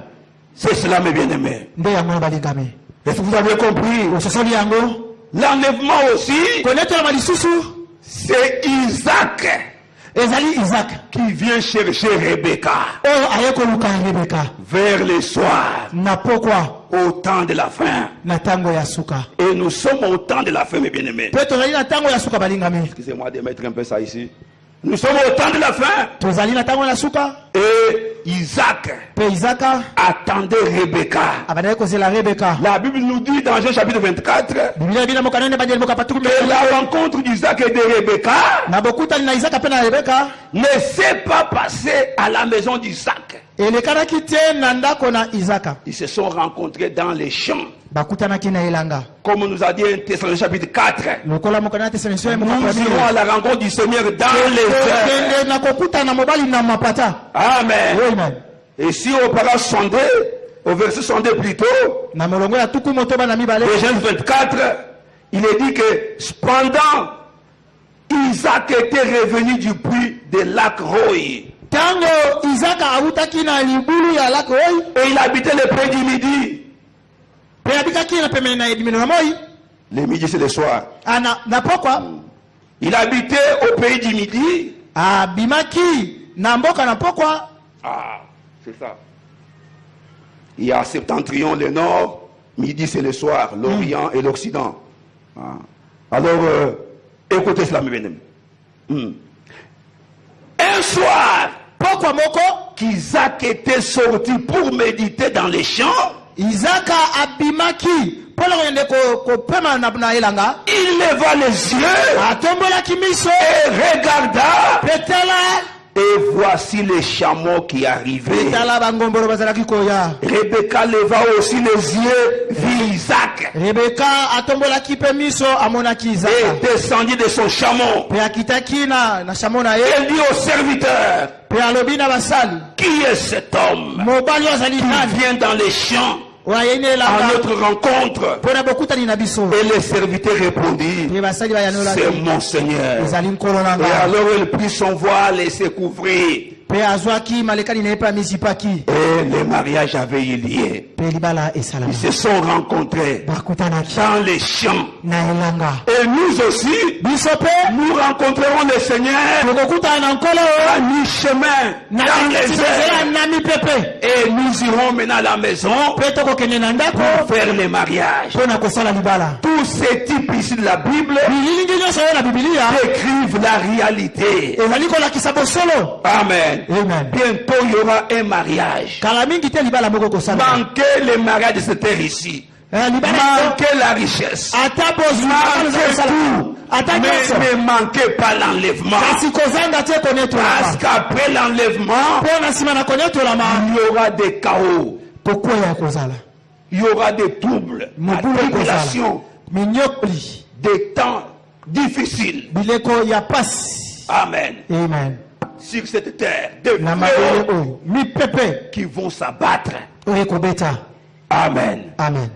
C'est cela, mes bien-aimés. nde yango balingami Est-ce que vous avez compris? ososoli yango L'enlèvement aussi, konetolama lisusu c'est Isaac ezali isaac qui vient chercher Rebecca oyo aye koluka rebeka vers le soir, na pokwa au temps de la fin. na ntango ya suka Et nous sommes au temps de la fin, mes bien-aimés. mpe tozali na ntango ya suka balingami Excusez-moi de mettre un peu ça ici. Nous sommes au temps de la fin. tozali na ntango ya suka Et Isaac mpe isaka attendait Rebecca. abandaki kozela rebeka La Bible nous dit dans Jean chapitre 24 biblia ebina mokano nde badieli boka patuku que la rencontre d'Isaac et de Rebecca na bokutani na isaka mpe na rebeka ne s'est pas passée à la maison d'Isaac. elekanaki te na ndako na isaka Ils se sont rencontrés dans les champs. bakutanaki na elanga Comme nous a dit un Thessaloniciens chapitre 4. lokola mokano ya tesaloniciens Nous irons à la rencontre du Seigneur dans les airs. kende na kokutana mobali na mapata Amen. amen Et si on parle sondé, au verset 62 plutôt, na molongo ya tuku motoba na mibale de Genèse 24, il est dit que cependant, Isaac était revenu du puits de lac Roy. ntango isaka awutaki na libulu ya lako oyi Et il habitait le pays du midi. mpe abikaki na pemene na edimino na moi Le midi, c'est le soir. na pokwa Il habitait au pays du midi. abimaki na mboka na pokwa Ah, c'est ça. Il y a septentrion, le nord. Midi, c'est le soir. L'Orient et l'Occident. Ah. Alors, écoutez cela, mes bien-aimés. Un soir, pokwa moko qu'Isaac était sorti pour méditer dans les champs, isaka abimaki mpona koyende kopema na elanga il leva les yeux atombolaki miso et regarda. mpe tala Et voici les chameaux qui arrivaient. tala bangombolo bazalaki koya Rebecca leva aussi les yeux, vit Isaac rebeka atombolaki mpe miso amonaki isaka et descendit de son chameau. mpe akitaki na shamo na ye Elle dit au serviteur, mpe alobi na basali qui est cet homme mobali oyo azali qui nani vient dans les champs oyo ayei na à elanga notre rencontre? mpo na bokutani na biso Et le serviteur répondit, mpe basali c'est bayanolaki mon Seigneur. ezali nkolo na Et ngai alors elle prit son voile et se couvrit. mpe azwaki malekani na ye mpe amizipaki Et le mariage avait eu lieu. mpe libala esalama Ils se sont rencontrés bakutanaki dans les champs. na elanga Et nous aussi, biso mpe nous rencontrerons le Seigneur tokokutana na nkolo à oyo mi-chemin na dans les nzela airs. na mipepe Et nous irons maintenant à la maison mpe tokokende na ndako pour faire le mariage. mpo na kosala libala Tous ces types ici de la Bible bililingi nyonso oyo na bibilia décrivent la réalité. ezali kolakisa bosolo Amen. amen Bientôt il y aura un mariage. kala mingi te libala moko kosala Manquez le mariage de cette terre ici. libala Manquez la richesse. ata bozwi Manquez tout. ata nyonso Mais ne manquez pas l'enlèvement. kasi kozanga te Parce konetolama qu'après l'enlèvement, mpo na nsima na konetolama il y aura des chaos. kokwea kozala Il y aura des troubles, la mobulu tribulation, ekozala minyokoli des temps difficiles. bileko ya pasi Amen. amen Sur cette terre, des na mabele fléaux oyo mipepe qui vont s'abattre. oyo ekobeta Amen. amen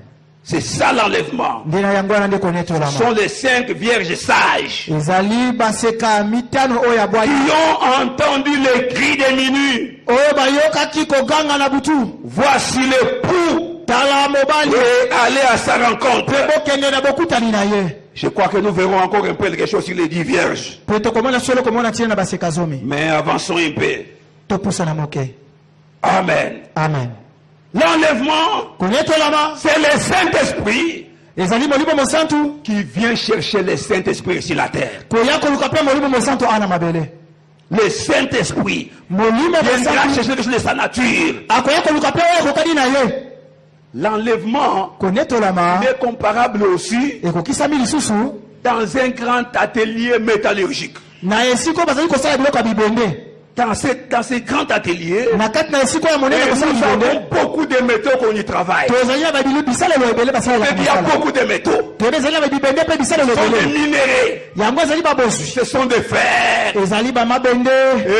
C'est ça l'enlèvement. nde na yango wana nde Ce konetolama sont les 5 vierges sages ezali baseka mitano oyo ya qui bwaki ont entendu les cris des minuit oyo bayokaki koganga na butu. Voici l'époux. Tala mobali. Et aller à sa rencontre. Bokende na bokutani na ye. Je crois que nous verrons encore un peu quelque chose sur les 10 vierges. Mais avançons un peu. Amen. Amen. L'enlèvement, c'est le Saint-Esprit qui vient chercher le Saint-Esprit sur la terre. Le Saint-Esprit viendra chercher quelque chose de sa nature. L'enlèvement est comparable aussi dans un grand atelier métallurgique. Dans ce grand atelier, nous avons beaucoup de métaux qu'on y travaille. Il y a beaucoup de métaux. Ce sont des minéraux. Ce sont des fers, et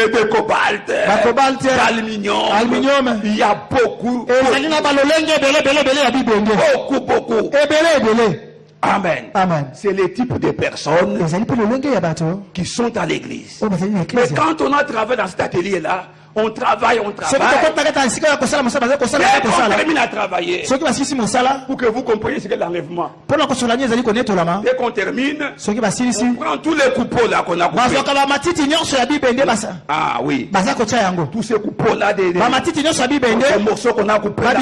de cobalt, d'aluminium. Il y a beaucoup. Beaucoup. Amen. C'est le type de personnes qui sont à l'église. Mais quand on a travaillé dans cet atelier-là, on travaille. Dès qu'on termine à travailler, pour que vous compreniez ce qu'est l'enlèvement. Dès qu'on termine, on prend tous les coupeaux là qu'on a coupés. Ah oui. Tous ces coupeaux-là, des morceaux qu'on a coupés là,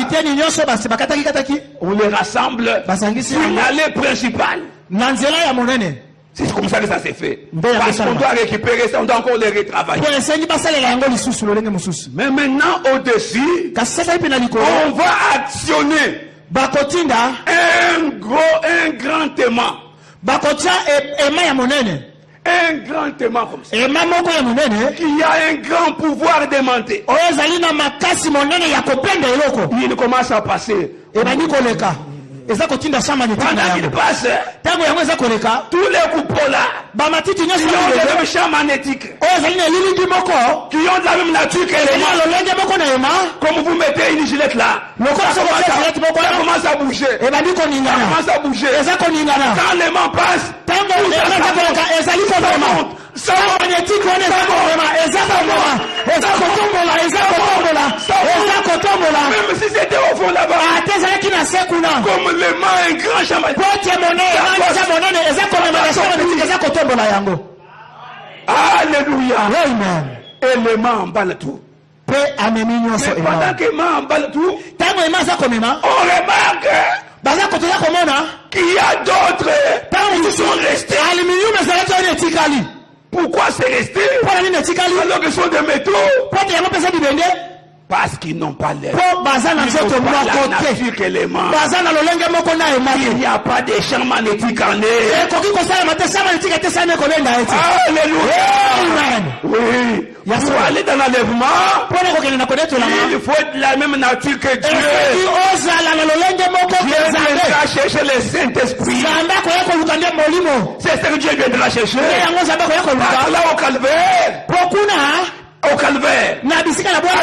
on les rassemble sur l'allée principale. C'est comme ça que ça s'est fait. Parce qu'on doit récupérer ça, on doit encore les retravailler. Mais maintenant, au-dessus, on va actionner un grand aimant. Un grand aimant comme ça. Qui a un grand pouvoir d'aimanter. Il commence à passer. Pendant qu'il passe, tous les coupons là, qui ont le même champ magnétique, qui ont de la même nature que l'aimant, comme vous mettez une gilette là, ça commence à bouger. Quand l'aimant passe, ça magnétique, même si c'était au fond là-bas, comme l'aimant est un grand champ magnétique. Alléluia. Et l'aimant emballe tout. Mais pendant que l'aimant emballe tout, on remarque qu'il y a d'autres qui sont restés. Pourquoi c'est resté alors que ce sont des métaux? Parce qu'ils n'ont pas l'air. Ils n'ont pas la nature que l'aimant. Il n'y a pas de champ magnétique en eux. Alléluia. Oui. Pour aller dans l'enlèvement, il faut être de la même nature que Dieu. Dieu viendra chercher le Saint-Esprit. C'est ce que Dieu viendra chercher. Là au calvaire. Au calvaire, à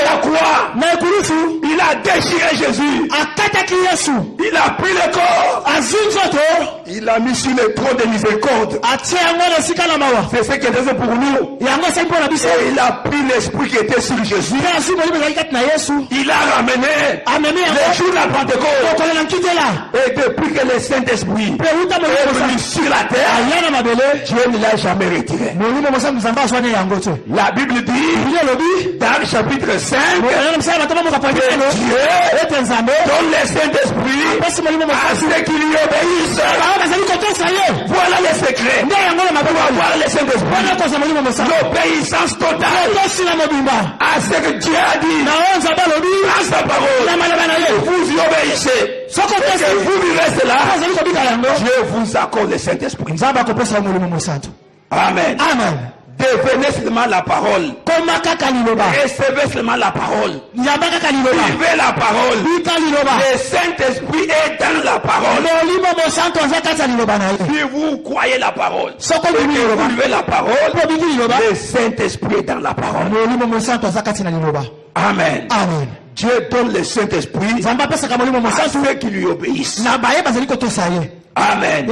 la croix, il a déchiré Jésus. Il a pris le corps. Il a mis sur le trône de miséricorde. C'est ce qui était fait pour nous. Et il a pris l'esprit qui était sur Jésus. Il a ramené le jour de la Pentecôte. Et depuis que le Saint-Esprit est venu sur la terre, Dieu ne l'a jamais retiré. La Bible dit dans le chapitre 5, Dieu donne le Saint-Esprit à ceux qui lui obéissent. Voilà le secret pour avoir le Saint-Esprit. L'obéissance totale à ce que Dieu a dit dans sa parole. Vous y obéissez. Et que vous lui restez là, Dieu vous accorde le Saint-Esprit. Amen. Devenez seulement la parole. Recevez seulement la parole. Vivez la parole. Le Saint-Esprit est dans la parole. Si vous croyez la parole, et que vous vivez la parole, le Saint-Esprit est dans la parole. Amen. Dieu donne le Saint-Esprit à ceux qui lui obéissent. Amen.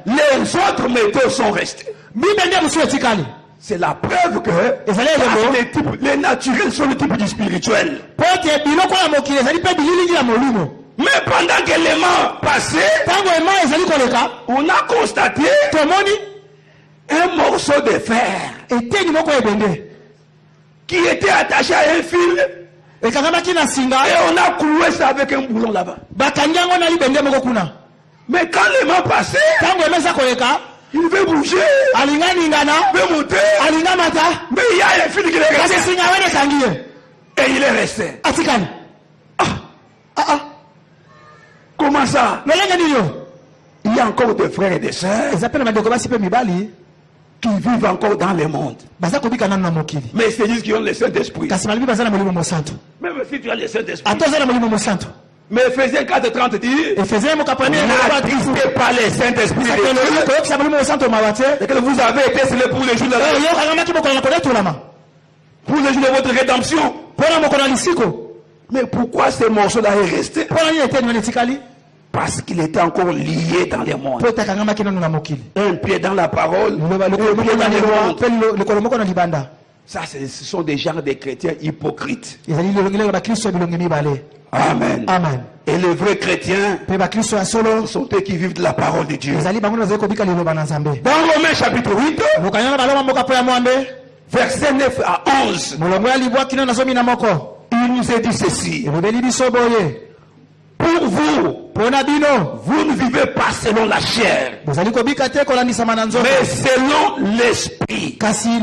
Les autres métaux sont restés. C'est la preuve que les naturels sont le type du spirituel. Mais pendant que les mains passaient, on a constaté un morceau de fer qui était attaché à un fil. Et on a cloué ça avec un boulon là-bas. Mais quand les mains passaient, il veut bouger, il veut monter, mais il y a un fil qui est resté. Et il est resté. Comment ça? Il y a encore des frères et des sœurs qui vivent encore dans le monde. Mais c'est juste qu'ils ont le Saint-Esprit. Même si tu as le Saint-Esprit. Mais Ephésiens 4:30 dit, n'attristez pas le Saint-Esprit que vous avez été scellés pour les jours de pour les jours de votre rédemption. Mais pourquoi ce morceau-là est resté? Parce qu'il était encore lié dans le monde. Un pied dans la parole, un pied dans le monde. Ça, ce sont des genres de chrétiens hypocrites. Amen. Amen. Et les vrais chrétiens sont ceux qui vivent de la parole de Dieu. Dans Romains chapitre 8, verset 9 à 11, il nous est dit ceci. Pour vous, vous ne vivez pas selon la chair, mais selon l'esprit. Si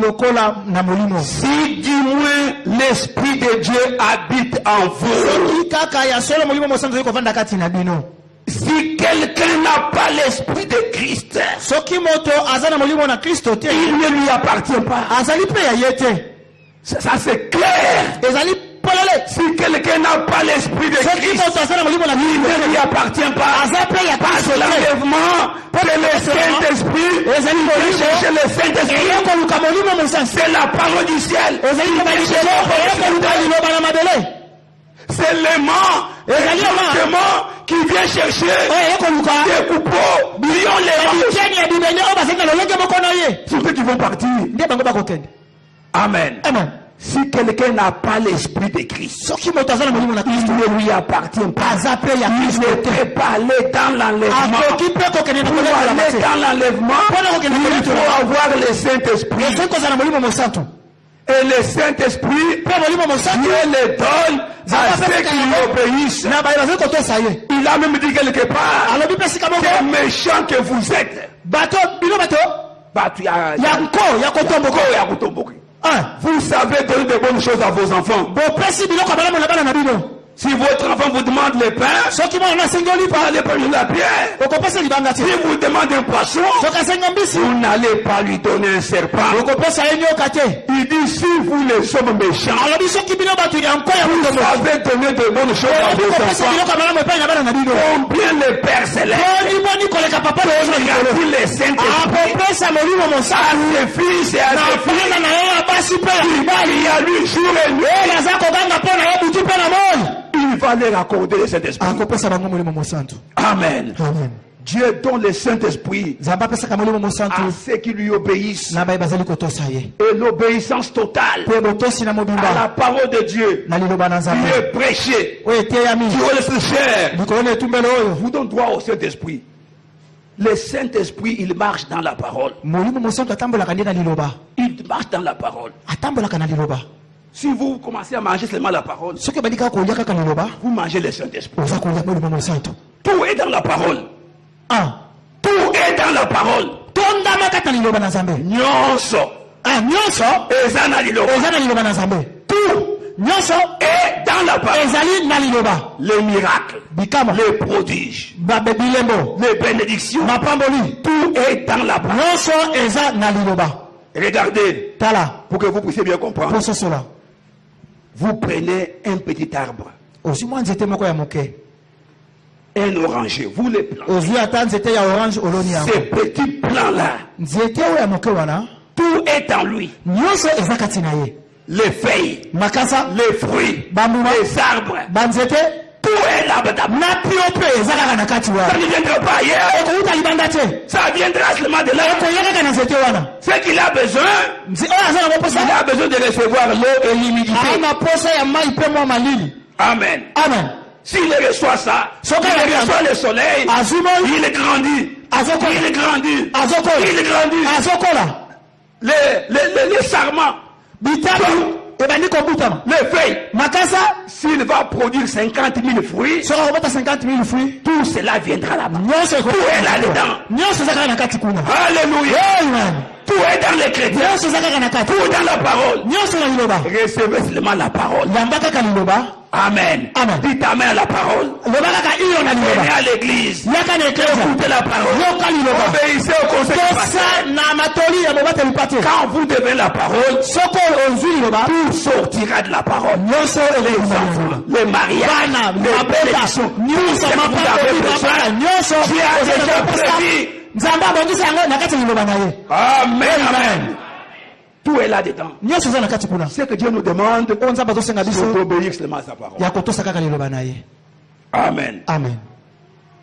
du moins l'esprit de Dieu habite en vous. Si quelqu'un n'a pas l'esprit de Christ, il ne lui appartient pas. Ça c'est clair. Si quelqu'un n'a pas l'esprit de Christ, il ne lui appartient pas. Parce que l'enlèvement, c'est le Saint-Esprit. Chercher le Saint-Esprit, c'est la parole du ciel. C'est l'aimant qui vient chercher des coupeaux, millions les sur ceux qui vont partir. Amen. Si quelqu'un n'a pas l'esprit de Christ, il ne lui appartient pas. Il ne peut pas aller dans l'enlèvement. Pour aller dans l'enlèvement, il faut avoir le Saint-Esprit. Et le Saint-Esprit, Dieu le donne à ceux qui lui obéissent. Il a même dit quelque part, quel méchant que vous êtes. Vous savez donner de bonnes choses à vos enfants. Si votre enfant vous demande le pain, allez pas lui la pierre. Si vous demandez un poisson, vous n'allez pas lui donner un serpent. Il dit, si vous les hommes méchants, vous savez donner de bonnes choses à vos enfants, combien le Père Céleste regarde les Saint-Esprit à ses fils et à ses filles, il y a lui jour et nuit, il va leur accorder le Saint-Esprit. Amen. Dieu donne le Saint-Esprit à ceux qui lui obéissent. Et l'obéissance totale à la parole de Dieu, il est prêché, qui laisse le chair, vous donne droit au Saint-Esprit. Le Saint-Esprit, il marche dans la parole. Il marche dans la parole. Si vous commencez à manger seulement la parole, vous mangez le Saint-Esprit. Tout est dans la parole. Tout est dans la parole. Nyonso. Eza na liloba. Tout est dans la parole. Les miracles, les prodiges, les bénédictions, tout est dans la parole. Regardez, pour que vous puissiez bien comprendre. Vous prenez un petit arbre, un oranger, vous les plantez. Ces petits plants-là, tout est en lui. Les feuilles, les fruits, les arbres, tout est là-bas. na pio mpe eza kaka na kati Ça wana ne viendra pas ailleurs. ekouta libanda te Ça viendra seulement de là. ekoya kaka na nzete wana Ce qu'il a besoin, oyo aza na il moposa a besoin de recevoir l'eau et l'humidité. ana posa ya mai mpe mwa malili Amen. amen S'il reçoit ça, So il kaka reçoit le soleil, azwi moi il grandit. azokola Il grandit. azokola Il grandit. azokola Les sarments, bitabu ebandi kobutama les feuilles, makasa s'il va produire 50 000 fruits, soki akobota 50 000 fruits tout cela viendra là-bas. nyonso Tout est là-dedans. nyonso eza kaka na kati kuna Alléluia. amen Tout est dans les chrétiens. nyonso eza kaka na kati Tout dans la parole. nyonso na liloba Recevez seulement la parole. yamba kaka liloba Amen. Amen. Dites amen à la parole. loba kaka iyo na Venez liloba à l'église. yaka na eklesa Écoutez la parole. yoka liloba Obéissez au conseil du pasteur. tosa na matoli ya mobateli pa te Quand vous devez la parole, soko ozwi liloba tout sortira de la parole. nyonso Les enfants, les mariages, bana les mabota bénédictions, nyonso tout ce que vous mapatoli avez mabana besoin. nyonso Dieu a déjà prévu. nzambe abongisa yango na kati ya liloba na ye Amen. Amen. Tout est là-dedans. nyonso eza na kati kuna Ce que Dieu nous demande, oyo nzambe azosenga c'est biso d'obéir seulement à sa parole. ya kotosa kaka liloba na ye Amen. amen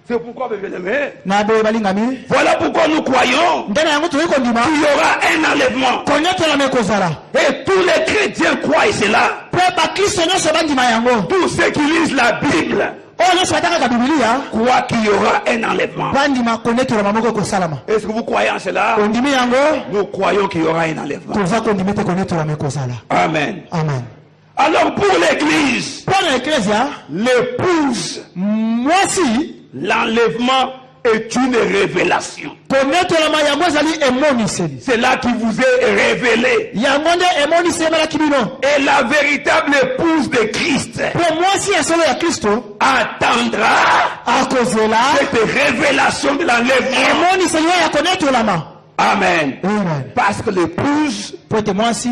C'est pourquoi, mes bien-aimés, na boye balingami voilà pourquoi nous croyons nde na yango toyei kondima qu'il y aura un enlèvement. konyotelama ekozala Et tous les chrétiens croient cela. mpe bakristo nyonso bandima yango Tous ceux qui lisent la Bible oyo nyonso batangaka bibilia croient qu'il y aura un enlèvement. bandima konyotelama moko ekosalama Est-ce que vous croyez en cela? ondimi yango Nous croyons qu'il y aura un enlèvement. toza kondima ete konyotelama ekozala Amen. amen Alors pour l'église, mpo na eklesia l'épouse, mwasi l'enlèvement est une révélation. konyotelama yango ezali emoniseli C'est là qui vous est révélé. yango nde emonisi emelaki bino Et la véritable épouse de Christ mpe mwasi ya solo ya kristo attendra akozela cette révélation de l'enlèvement. emoniseli oyo ya konyotelama Amen. amen Parce que l'épouse mpo ete mwasi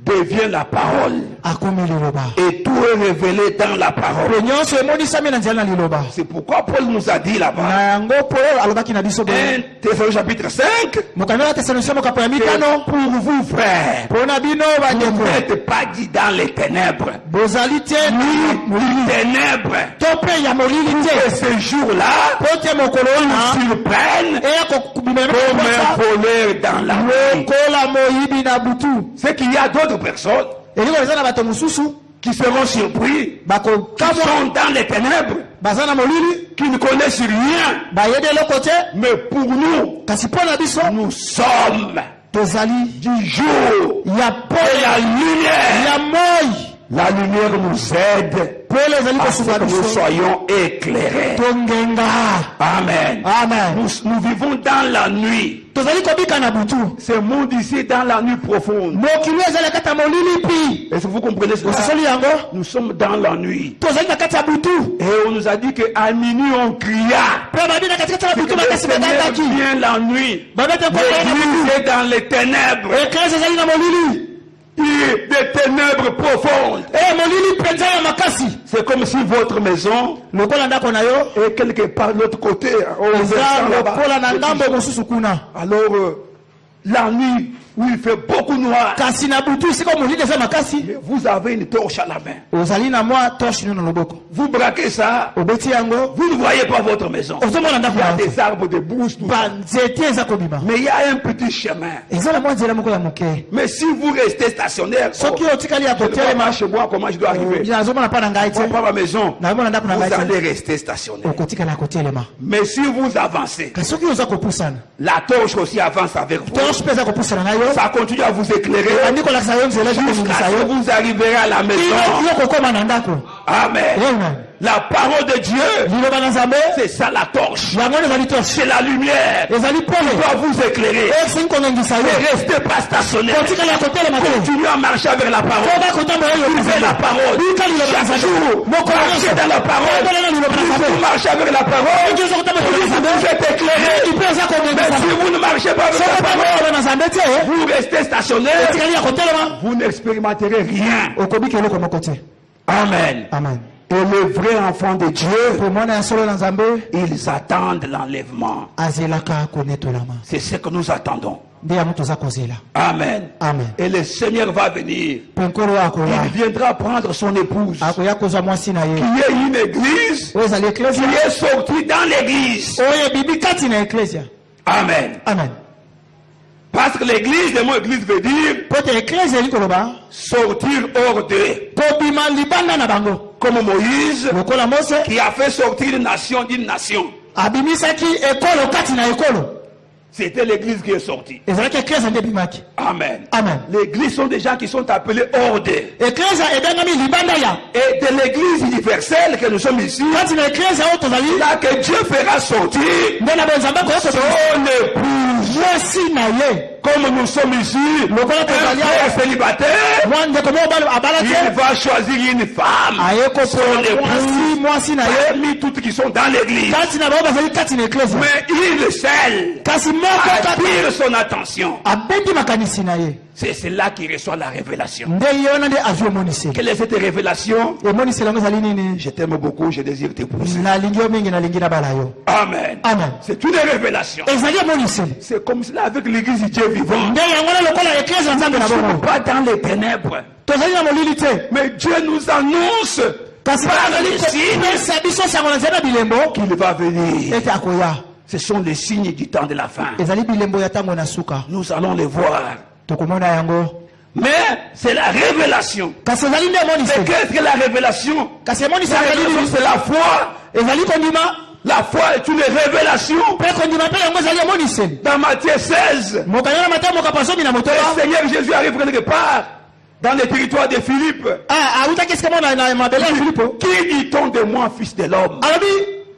devient la parole. akomi liloba Et tout est révélé dans la parole. mpe nyonso emonisami na nzela na liloba C'est pourquoi Paul nous a dit là-bas, na yango polo alobaki na biso 1 boye Thessaloniciens chapitre 5, mokanda wa tesalonisia mokapo ya que mitano pour vous frères, mpo na bino vous bandeko n'êtes pas dit dans les ténèbres. bozali te Les ténèbres to mpe ya molili de te ce jour-là mpo te mokolo wana surprennent eya kokubimela comme un voleur dans la nuit. lokola moyibi na butu C'est qu'il y a d'autres personnes eliko eza na bato mosusu qui seront surpris, qui bakokamwa sont dans les ténèbres, baza na molili qui ne connaissent rien. bayede eloko te Mais pour nous, kasi mpo na biso nous sommes tozali du jour ya et pole la lumière. ya moi La lumière nous aide pole ezali à ce kosunga que nous biso soyons éclairés. tongenga Amen. amen Nous vivons dans la nuit. tozali kobika na butu Ce monde ici est dans la nuit profonde. mokili ezali na kati ya molili pi Est-ce que vous comprenez cela? ososoli yango Nous sommes dans la nuit. tozali na kati ya butu Et on nous a dit qu'à minuit on cria. mpe babi na katikati ya Que butu le makasi Seigneur bakataki vient la nuit. babete nkolo na L'église butu est dans les ténèbres. eklese ezali na molili Et des ténèbres profondes. molili mpenza ya makasi C'est comme si votre maison lokola ndako na yo est quelque part de l'autre côté. Au eza versant là-bas. lokola na ngambo mosusu kuna Alors, la nuit où il fait beaucoup noir, kasi na butu siko molili eza makasi mais vous avez une torche à la main. ozali na mwa toshe nino na loboko Vous braquez ça, obeti yango vous ne voyez pas votre maison. ozomona Il ndako y a na yo des arbres, des brousses, tout ça. banzete eza kobima Mais il y a un petit chemin. eza na mwa nzela moko ya moke Mais si vous restez stationnaire, soki otikali ya je ne vois kotelema pas chez moi comment je dois arriver. nazomona mpa na ngai Je ne te vois pas ma maison. nazomona ndako na Vous ngai te allez rester stationnaire. okotikala ya kotelema Mais si vous avancez, kasi soki oza kopusana la torche aussi avance avec vous. torche mpe eza kopusana na yo Ça continue à vous éclairer ebandi kolakisa yo nzela jusqu'à ekomimisa ce yo que vous arriverez à la maison. yo kokóma na ndako Amen. amen La parole de Dieu, liloba na nzambe c'est ça la torche. yango nde ezali torche C'est la lumière. ezali pole Doit vous éclairer. esingi konongisa yo Ne restez pas stationnaire. kotikala ya kotelema te Continuez à marcher avec la parole. oba kotambola yo Vivez la parole. bika liloba na Chaque nzambe jour, mokolo marchez nyonso dans la parole. obolela liloba na Plus nzambe vous marchez avec la parole, soki oza kotambola liloba na plus nzambe vous êtes éclairé. mpe eza Mais konongisa si vous ne marchez pas avec la soki parole, otambola na nzambe te vous restez stationnaire, otikali ya kotelema vous n'expérimenterez rien. okobika eloko moko te Amen. amen Et les vrais enfants de Dieu, mpo mwana ya solo na nzambe ils attendent l'enlèvement. azelaka konetolama C'est ce que nous attendons. nde ya mutu oza kozela. Amen. Amen. Et le Seigneur va venir. Pe nkolo akoya. Il viendra prendre son épouse. Akoya kozwa mwasi na ye. Qui est une église. Oyo ezali Qui eklesia. est sortie dans l'église. Oyo bibi kati na eklesia. Amen. Amen. Parce que l'église, le mot église veut dire Po te eklesia eli koloba. sortir hors d'eux. Tobima libanda na bango. Comme Moïse Lokola Mose qui a fait sortir une nation d'une nation. abimisaki ekolo kati na ekolo. C'était l'église qui est sortie. Ezalaki eklesia nde ebimaki. Amen. Amen. L'église sont des gens qui sont appelés hors d'eux. Eklesia ebengami libanda ya. Et de l'église universelle que nous sommes ici, Kati na eklesia oyo tozali. là que Dieu fera sortir Nde na bonzambe koyo son épouse. mwasi na ye. Comme nous sommes ici, Lokola un tozali frère awa. célibataire, Mwa ndeko mo abala il te. va choisir une femme. Aye Son kopola épouse, mwasi na ye. parmi toutes qui sont dans l'église. Kati na bao bazali kati na eklesia. Mais il seul Kasi moko kati attire son attention. abendi makanisi na ye. C'est là qu'il reçoit la révélation. Nde ye wana nde azwi emoniseli. Quelle est cette révélation? Emoniseli yango ezali nini? Je t'aime beaucoup, je désire t'épouser. Nalingi yo mingi nalingi nabala yo. Amen. Amen. C'est une révélation. Ezali emoniseli. C'est comme cela avec l'église du Dieu vivant. Nde yango na lokola eklesia nzambe na Nous ne sommes bongo. pas dans les ténèbres. Tozali na molili te. Mais Dieu nous annonce Kasi par bazali les signes kopesa biso sango na nzela bilembo qu'il va venir. ete akoya. Ce sont les signes du temps de la fin. Ezali bilembo ya ntango na suka. Nous allons les voir. Tokomona yango. Mais c'est la révélation. Kasi ezali nde Mais emoniseli. qu'est-ce que la révélation? Kasi La emoniseli ezali révélation, nini? c'est la foi. Ezali kondima. La foi est une révélation. Mpe kondima mpe yango ezali emoniseli. Dans Matthieu 16, Mokanyana mata mokapasomi na le motoba. Seigneur Jésus arrive quelque part dans le territoire de Philippe. Ah, awutaki esika mona na mabele ya Filipo. Qui dit-on de moi, fils de l'homme? Alobi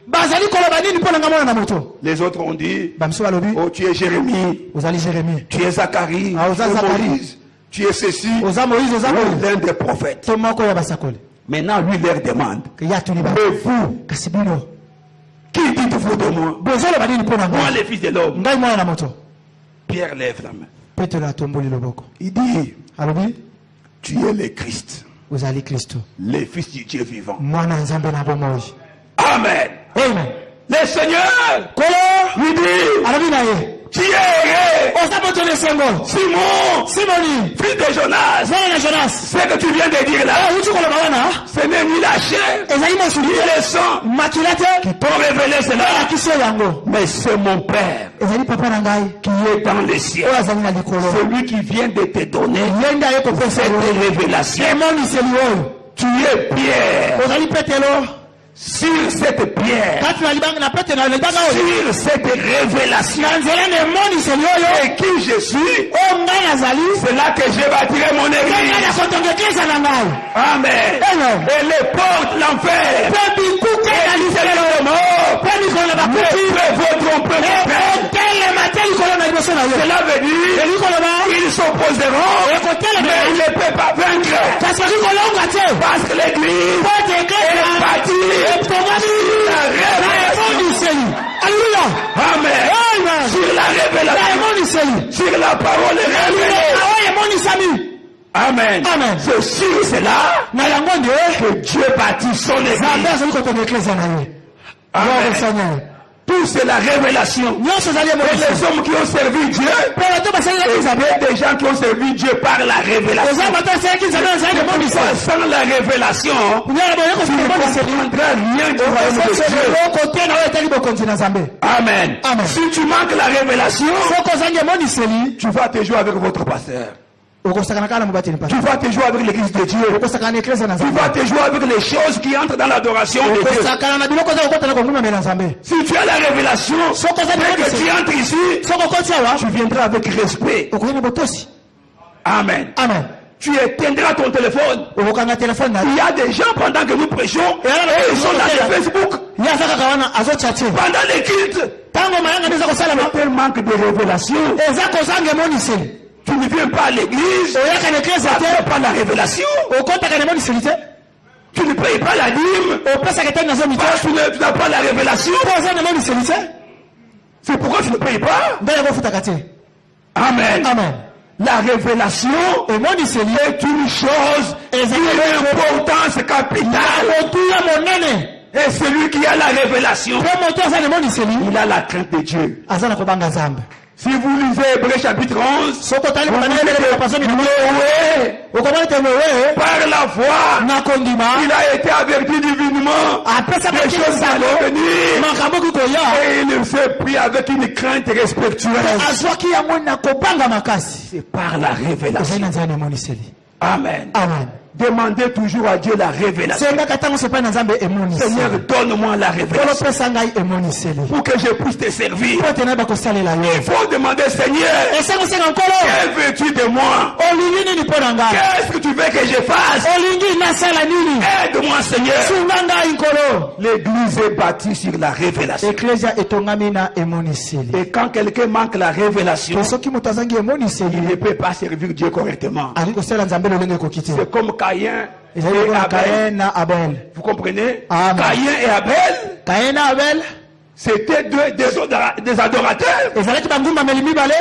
bazali koloba nini mpo na nga mwana na moto? Les autres ont dit, Bamiso balobi oh, tu es Jérémie, ozali Jérémie. tu es Zacharie, Ah, tu oza es Zacharie. Moïse, tu es ceci, Oza Moïse, oza Moïse. l'un des prophètes. To moko ya basakoli. Maintenant, lui leur demande, Ke ya tuni ba. mais vous, Kasi bino. qui dites-vous de moi? Bozoloba nini mpo na Moi, nga? le fils de l'homme. Ngai mwana na moto. Pierre lève la main. Petro atomboli loboko. Il dit, Alobi tu es le Christ, ozali Kristo. le fils du Dieu vivant. Mwana nzambe na bomoi. Amen. Amen. Le Seigneur Kolo lui dit, alobi na ye. tu es heureux, Oza moto le sengo. Simon, Simoni. fils de Jonas. Zana na Jonas. Ce que tu viens de dire là, Eh, uti koloba wana. ce n'est ni la chair, Ezali ni mosuli. le sang Makilate. qui t'ont révélé cela, Akisi yango. mais c'est mon Père Ezali papa na ngai. qui est dans les cieux. Oyo azali na likolo. Celui qui vient de te donner Ye nde aye kopesa cette yo. révélation. Emoniseli oyo. Tu es Pierre. Ozali Petelo. Sur cette pierre, Kati na libanga na Petelo na libanga oyo. sur cette révélation, Na nzela na emoniseli oyo. et qui je suis, Oyo ngai nazali. c'est là que je bâtirai mon Ngai église. na kotonga eklezia na ngai. Amen. Amen. Et les portes de l'enfer, Mpe bikuke na c'est likolo. le mort, Mpe mikolo na ne bakuti. prévaudront pas mon Père. Otelema te likolo na liboso na yo. Cela veut dire, Eli koloba. ils s'opposeront, Ekotelema. mais ils ne peuvent pas vaincre. Kasi bakikolonga te. Parce que l'église Po te eklezia. est bâtie Etongami. la Na révélation. emoniseli. Alléluia. Amen. Amen. Sur la Na révélation, emoniseli. sur la parole révélée. Oyo emonisami. Amen. Amen. C'est sur cela Na yango nde que Dieu bâtit son nzambe église. azali kotonga eklezia na ye. Amen. Seigneur. Tout c'est la révélation. Nyonso ezali Et emoniseli. les hommes qui ont servi Dieu, Mpe bato basalelaki il y nzambe. a des gens qui ont servi Dieu par la révélation. Eza bato basalelaki nzambe azali emoniseli. Sans la révélation, Nyala boye tu ne kosala emoniseli. comprendras rien du royaume de Okosala Dieu. eloko te na oyo etali bokonzi na nzambe. Amen. Amen. Si tu manques la révélation, Soki ozangi emoniseli, tu vas te jouer avec votre pasteur. okosakana kaka na mobateli Tu mpasi. vas te jouer avec l'église de Dieu. Okosakana na eklezia na Tu nzambe. vas te jouer avec les choses qui entrent dans l'adoration de Dieu. Okosakana na biloko oza kokota na kongumamela nzambe. Si tu as la révélation, Soki ozali dès que tu emoniseli, entres ici, soki okoti awa, tu viendras avec respect. okoki na botosi. Amen. Amen. Tu éteindras ton téléphone. okokanga telefone na Il y a des gens pendant que nous prêchons, et ils sont dans le Facebook, ye aza kaka wana azochatie pendant les cultes. ntango mayanga nde eza kosalama Tel manque de révélation. eza kozanga emoniseli Tu ne viens pas à l'église, oyaka na eklezia tu n'as te pas la révélation. okotaka na emoniseli te Tu ne payes pas la dîme, opesaka etani na zomi te parce que tu n'as pas la révélation. mpo oza na emoniseli te C'est pourquoi tu ne payes pas. nde yango ofutaka te. Amen. Amen. La révélation emoniseli est une chose d'une importance capitale. motuya monene Et celui qui a la révélation, mpo moto aza na emoniseli il a la crainte de Dieu. aza na kobanga nzambe. Si vous lisez Hébreux chapitre 11, Soko tali kwa nene kwa paso mi Noé, ukomani te Noé par la foi, na kondima il a été averti divinement apesa des choses à venir. makambo kikoya Et il s'est pris avec une crainte respectueuse. azwaki yango na kopanga makasi C'est par la révélation. ozali nzambe emoniseli. Amen. Amen. Demandez toujours à Dieu la révélation. senga katango sepa na nzambe emoniseli. Seigneur, donne-moi la révélation kolopesa ngai emoniseli pour que je puisse te servir. po tena bakosalela Il yo faut demander, Seigneur, esengo senga nkolo que veux-tu de moi? olingi nini mpo na ngai Qu'est-ce que tu veux que je fasse? olingi nasala nini Aide-moi, Seigneur. sunga ngai nkolo. L'église est bâtie sur la révélation. Ecclesia etongami na emoniseli. Et quand quelqu'un manque la révélation, soki moto azangi il emoniseli ne peut pas servir Dieu correctement. ali kosala nzambe lolenge ekoki te. C'est comme Caïn et ezali lokola Abel. Kain na Abel. Vous comprenez? Amen. Caïn et Abel, Kain na Abel c'était des adorateurs. ezalaki bangumameli mibale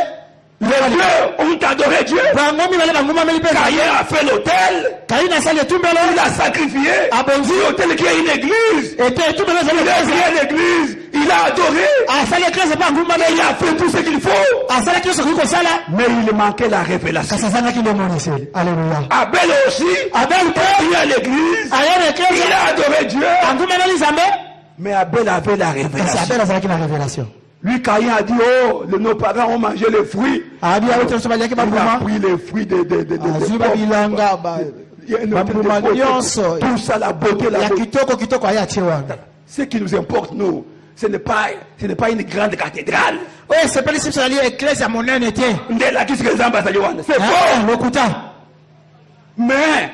Les deux ont adoré Dieu. bango mibale bangumameli mpe Caïn a fait l'autel. Kain asali etumbelo Il a sacrifié. abonzi L'autel qui est une église. ete etumbelo ezali Il a eklese créé l'église. Il a adoré. asali eklese mpe Il angumameli a fait tout ce qu'il faut. asalaki nyonso koki kosala Mais il manquait la révélation. kasi azangaki nde emoniseli. Alleluya. Abel aussi. Abel mpe Il est à l'église. aye na Il eklese a adoré Dieu. angumameli nzambe Mais Abel avait la kasi révélation. Abel azalaki na révélation. Lui, Caïn a dit, oh, nos parents ont mangé les fruits. abi ayo te nyonso baliaki Il a bambuma pris les fruits de azwi babilanga bambuma nyonso tout ça, la beauté, la ya beauté. kitoko kitoko aye atie wana. Ce qui nous importe, nous, ce n'est pas une grande cathédrale. oyo esepeli siso ezali eklese ya monene te. Nde lakisi que Nzambe azali wana. C'est Ah, bon. lokuta Mais,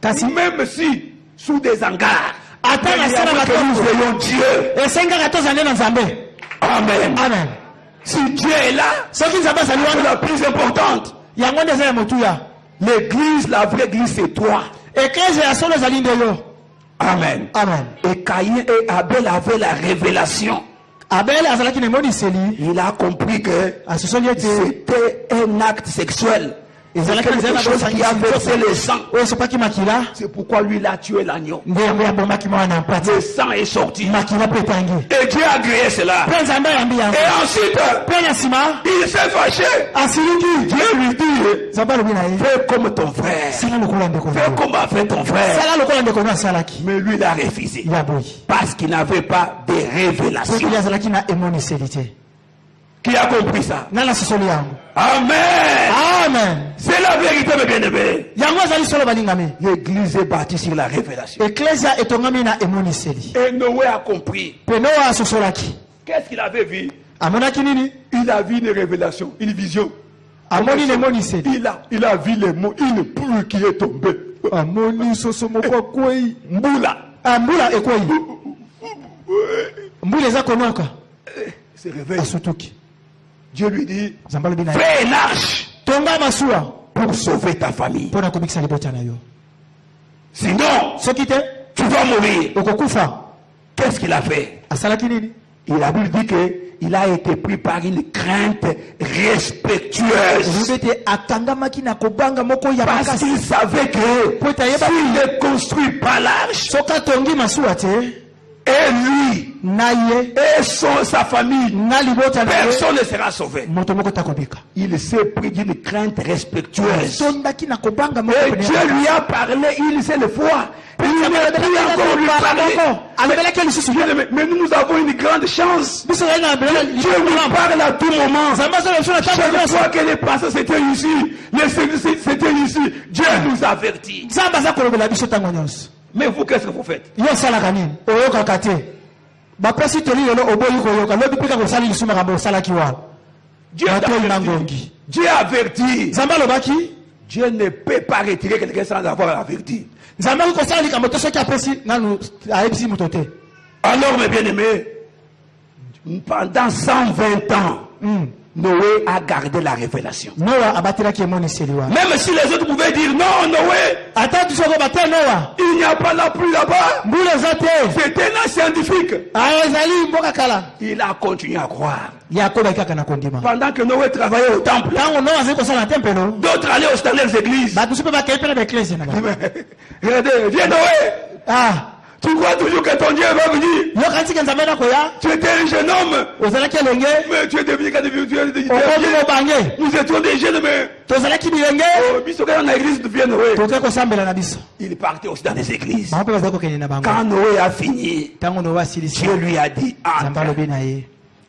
kasi même si, sous des hangars, ata na se na que nous bato ayons Dieu. esengaka tozande na nzambe. Amen. Amen. Si Dieu est là, soki nzambe azali c'est wana la plus importante. yango nde eza ya motuya. L'église, la vraie église, c'est toi. eklese ya solo ezali nde yo. Amen. Amen. Et Caïn et Abel avaient la révélation. Abel azalaki na emoniseli Il a compris que asosoli ete c'était un acte sexuel. Et c'est ezalaki quelque chose qui a versé le sang. oyo esopaki makila C'est pourquoi lui, il a tué l'agneau. nde yango yabombaki mwana na mpati Le sang est sorti. makila mpe etangi Et Dieu a créé cela. mpe nzambe ayambi yango Et ensuite, mpe na nsima il s'est fâché. asiliki Dieu lui dit, nzambe alobi na ye fais comme ton frère. sala lokola ndeko na Fais yo comme a fait ton frère. sala lokola ndeko na asalaki Mais lui, il a refusé. ya boyi Parce qu'il n'avait pas de révélation. soki azalaki na emoniseli te. Qui a compris ça? nani asosoli yango. Amen. Amen. C'est la vérité, mes bien-aimés. yango ezali solo balingami. L'église est bâtie sur la révélation. eklesia etongami na emoniseli Et Noé a compris. mpe noa asosolaki Qu'est-ce qu'il avait vu? amonaki nini. Il a vu une révélation, une vision. amoni na emoniseli Il a vu les mots, une pluie qui est tombée. amoni soso moko akwei Mboula. mbula ekwei mbula eza konoka Se réveille. asutuki. Dieu lui dit, nzambe alobi na ye fais une arche tonga masuwa pour sauver ta famille. mpo na kobikisa libota na yo. Sinon, soki te tu vas mourir. okokufa. Qu'est-ce qu'il a fait? asalaki nini. Et la Bible dit qu'il a été pris par une crainte respectueuse. elobi ete akangamaki na kobanga moko ya Parce makasi qu'il savait que po ete ayeba s'il ne construit pas l'arche, soki atongi masuwa te et lui, na ye et sa famille, na libota na ye personne ne sera sauvé. moto moko takobika. Il s'est pris d'une crainte respectueuse. tondaki na kobanga moko Et Dieu lui a parlé une seule fois. Il ne peut encore lui parler. alobelaki ye lisusu Mais nous avons une grande chance. biso ezali na Dieu nous parle à tout moment. nzambe azala biso na ntango Chaque nyonso. fois que les passants c'était ici, les services c'était ici, Dieu nous avertit. nzambe aza kolobela biso ntango nyonso. Mais vous, qu'est-ce que vous faites? yo osalaka nini oyokaka te bapesi toli lelo oboyi koyoka lobi mpe kaka osali lisusu makambo osalaki wana Dieu batoi na avertit. ngongi. Dieu avertit. nzambe alobaki Dieu ne peut pas retirer quelqu'un sans avoir averti. nzambe akoki kosala likambo te soki apesi nanu ayebisi moto te. Alors, mes bien-aimés, pendant 120 ans, Noé a gardé la révélation. noa abatelaki emoniseli wana. Même si les autres pouvaient dire non, Noé, ata biso koba te noa il n'y a pas la pluie là-bas. mbula eza te C'était un scientifique. ezali mboka kala Il a continué à croire. ya akobaki kaka na kondima. Pendant que Noé travaillait au temple, ntango noa azali kosala na tempelo d'autres allaient dans les églises. bato mosusu mpe bakei mpe na baeklese na bango. Regardez, viens Noé, ah Tu crois toujours que ton Dieu va venir. Yo kanti kenzambe na koya. Tu étais un jeune homme. Ozalaki elenge. Mais tu es devenu quand tu es devenu. Okomi mobange. Nous étions des jeunes, mais. Tozalaki bilenge. Oh, biso dans l'église de bien Noé. Toke kosambela na biso. Il partait aussi dans les églises. Bango pe bazako kende na bango. Quand Noé a fini, Tango Noé asilisi. Dieu lui a dit, Nzambe entre. alobi na ye.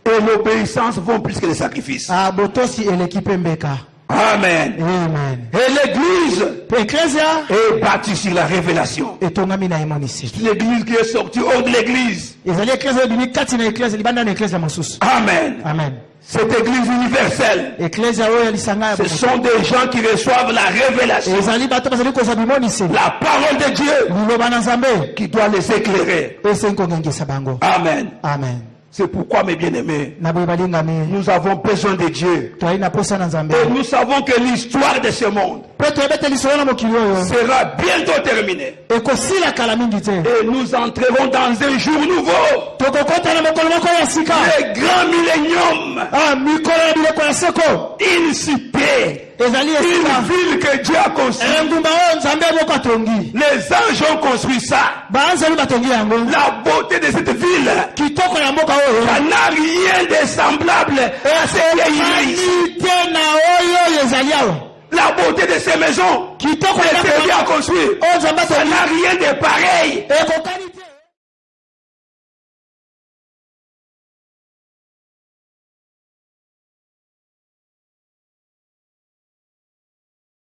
Et l'obéissance vont plus que les sacrifices. Ah, botosi eleki pe mbeka. Amen. Amen. Et l'église Ecclesia est bâtie sur la révélation. etongami na emonisi. L'église qui est sortie hors de l'église. Ezali ecclesia ebimi kati na ecclesia libanda na ecclesia mosusu. Amen. Amen. Cette église universelle, Ecclesia oyo lisanga ya ce sont des gens qui reçoivent la révélation. ezali bato bazali kozwa bimonisi. La parole de Dieu Liloba na Nzambe qui doit les éclairer. esengi kongengisa bango. Amen. Amen. C'est pourquoi, mes bien-aimés, Na boye balingami nous avons besoin de Dieu. toyali na posa na Nzambe. Et nous savons que l'histoire de ce monde Pe toyebete lisolo na mokili oyo sera bientôt terminée. ekosila kala mingi te. Et nous entrerons dans un jour nouveau. Tokokota na mokolo moko ya sika. Le grand millénium. Ah, mikolo ya biloko ya seko Une cité. ezali Une esika ville que Dieu a construite. engumba oyo Nzambe moko atongi. Les anges ont construit ça. Baanzeli batongi yango. La beauté de cette ville, Kitoko ya mboka oyo ça n'a rien de semblable à ce qui est ici. ekokani te na oyo ezali awa. La beauté de ces maisons, Kitoko c'est ya ce qu'il a construit. oyo Nzambe Ça atongi n'a rien de pareil. ekokani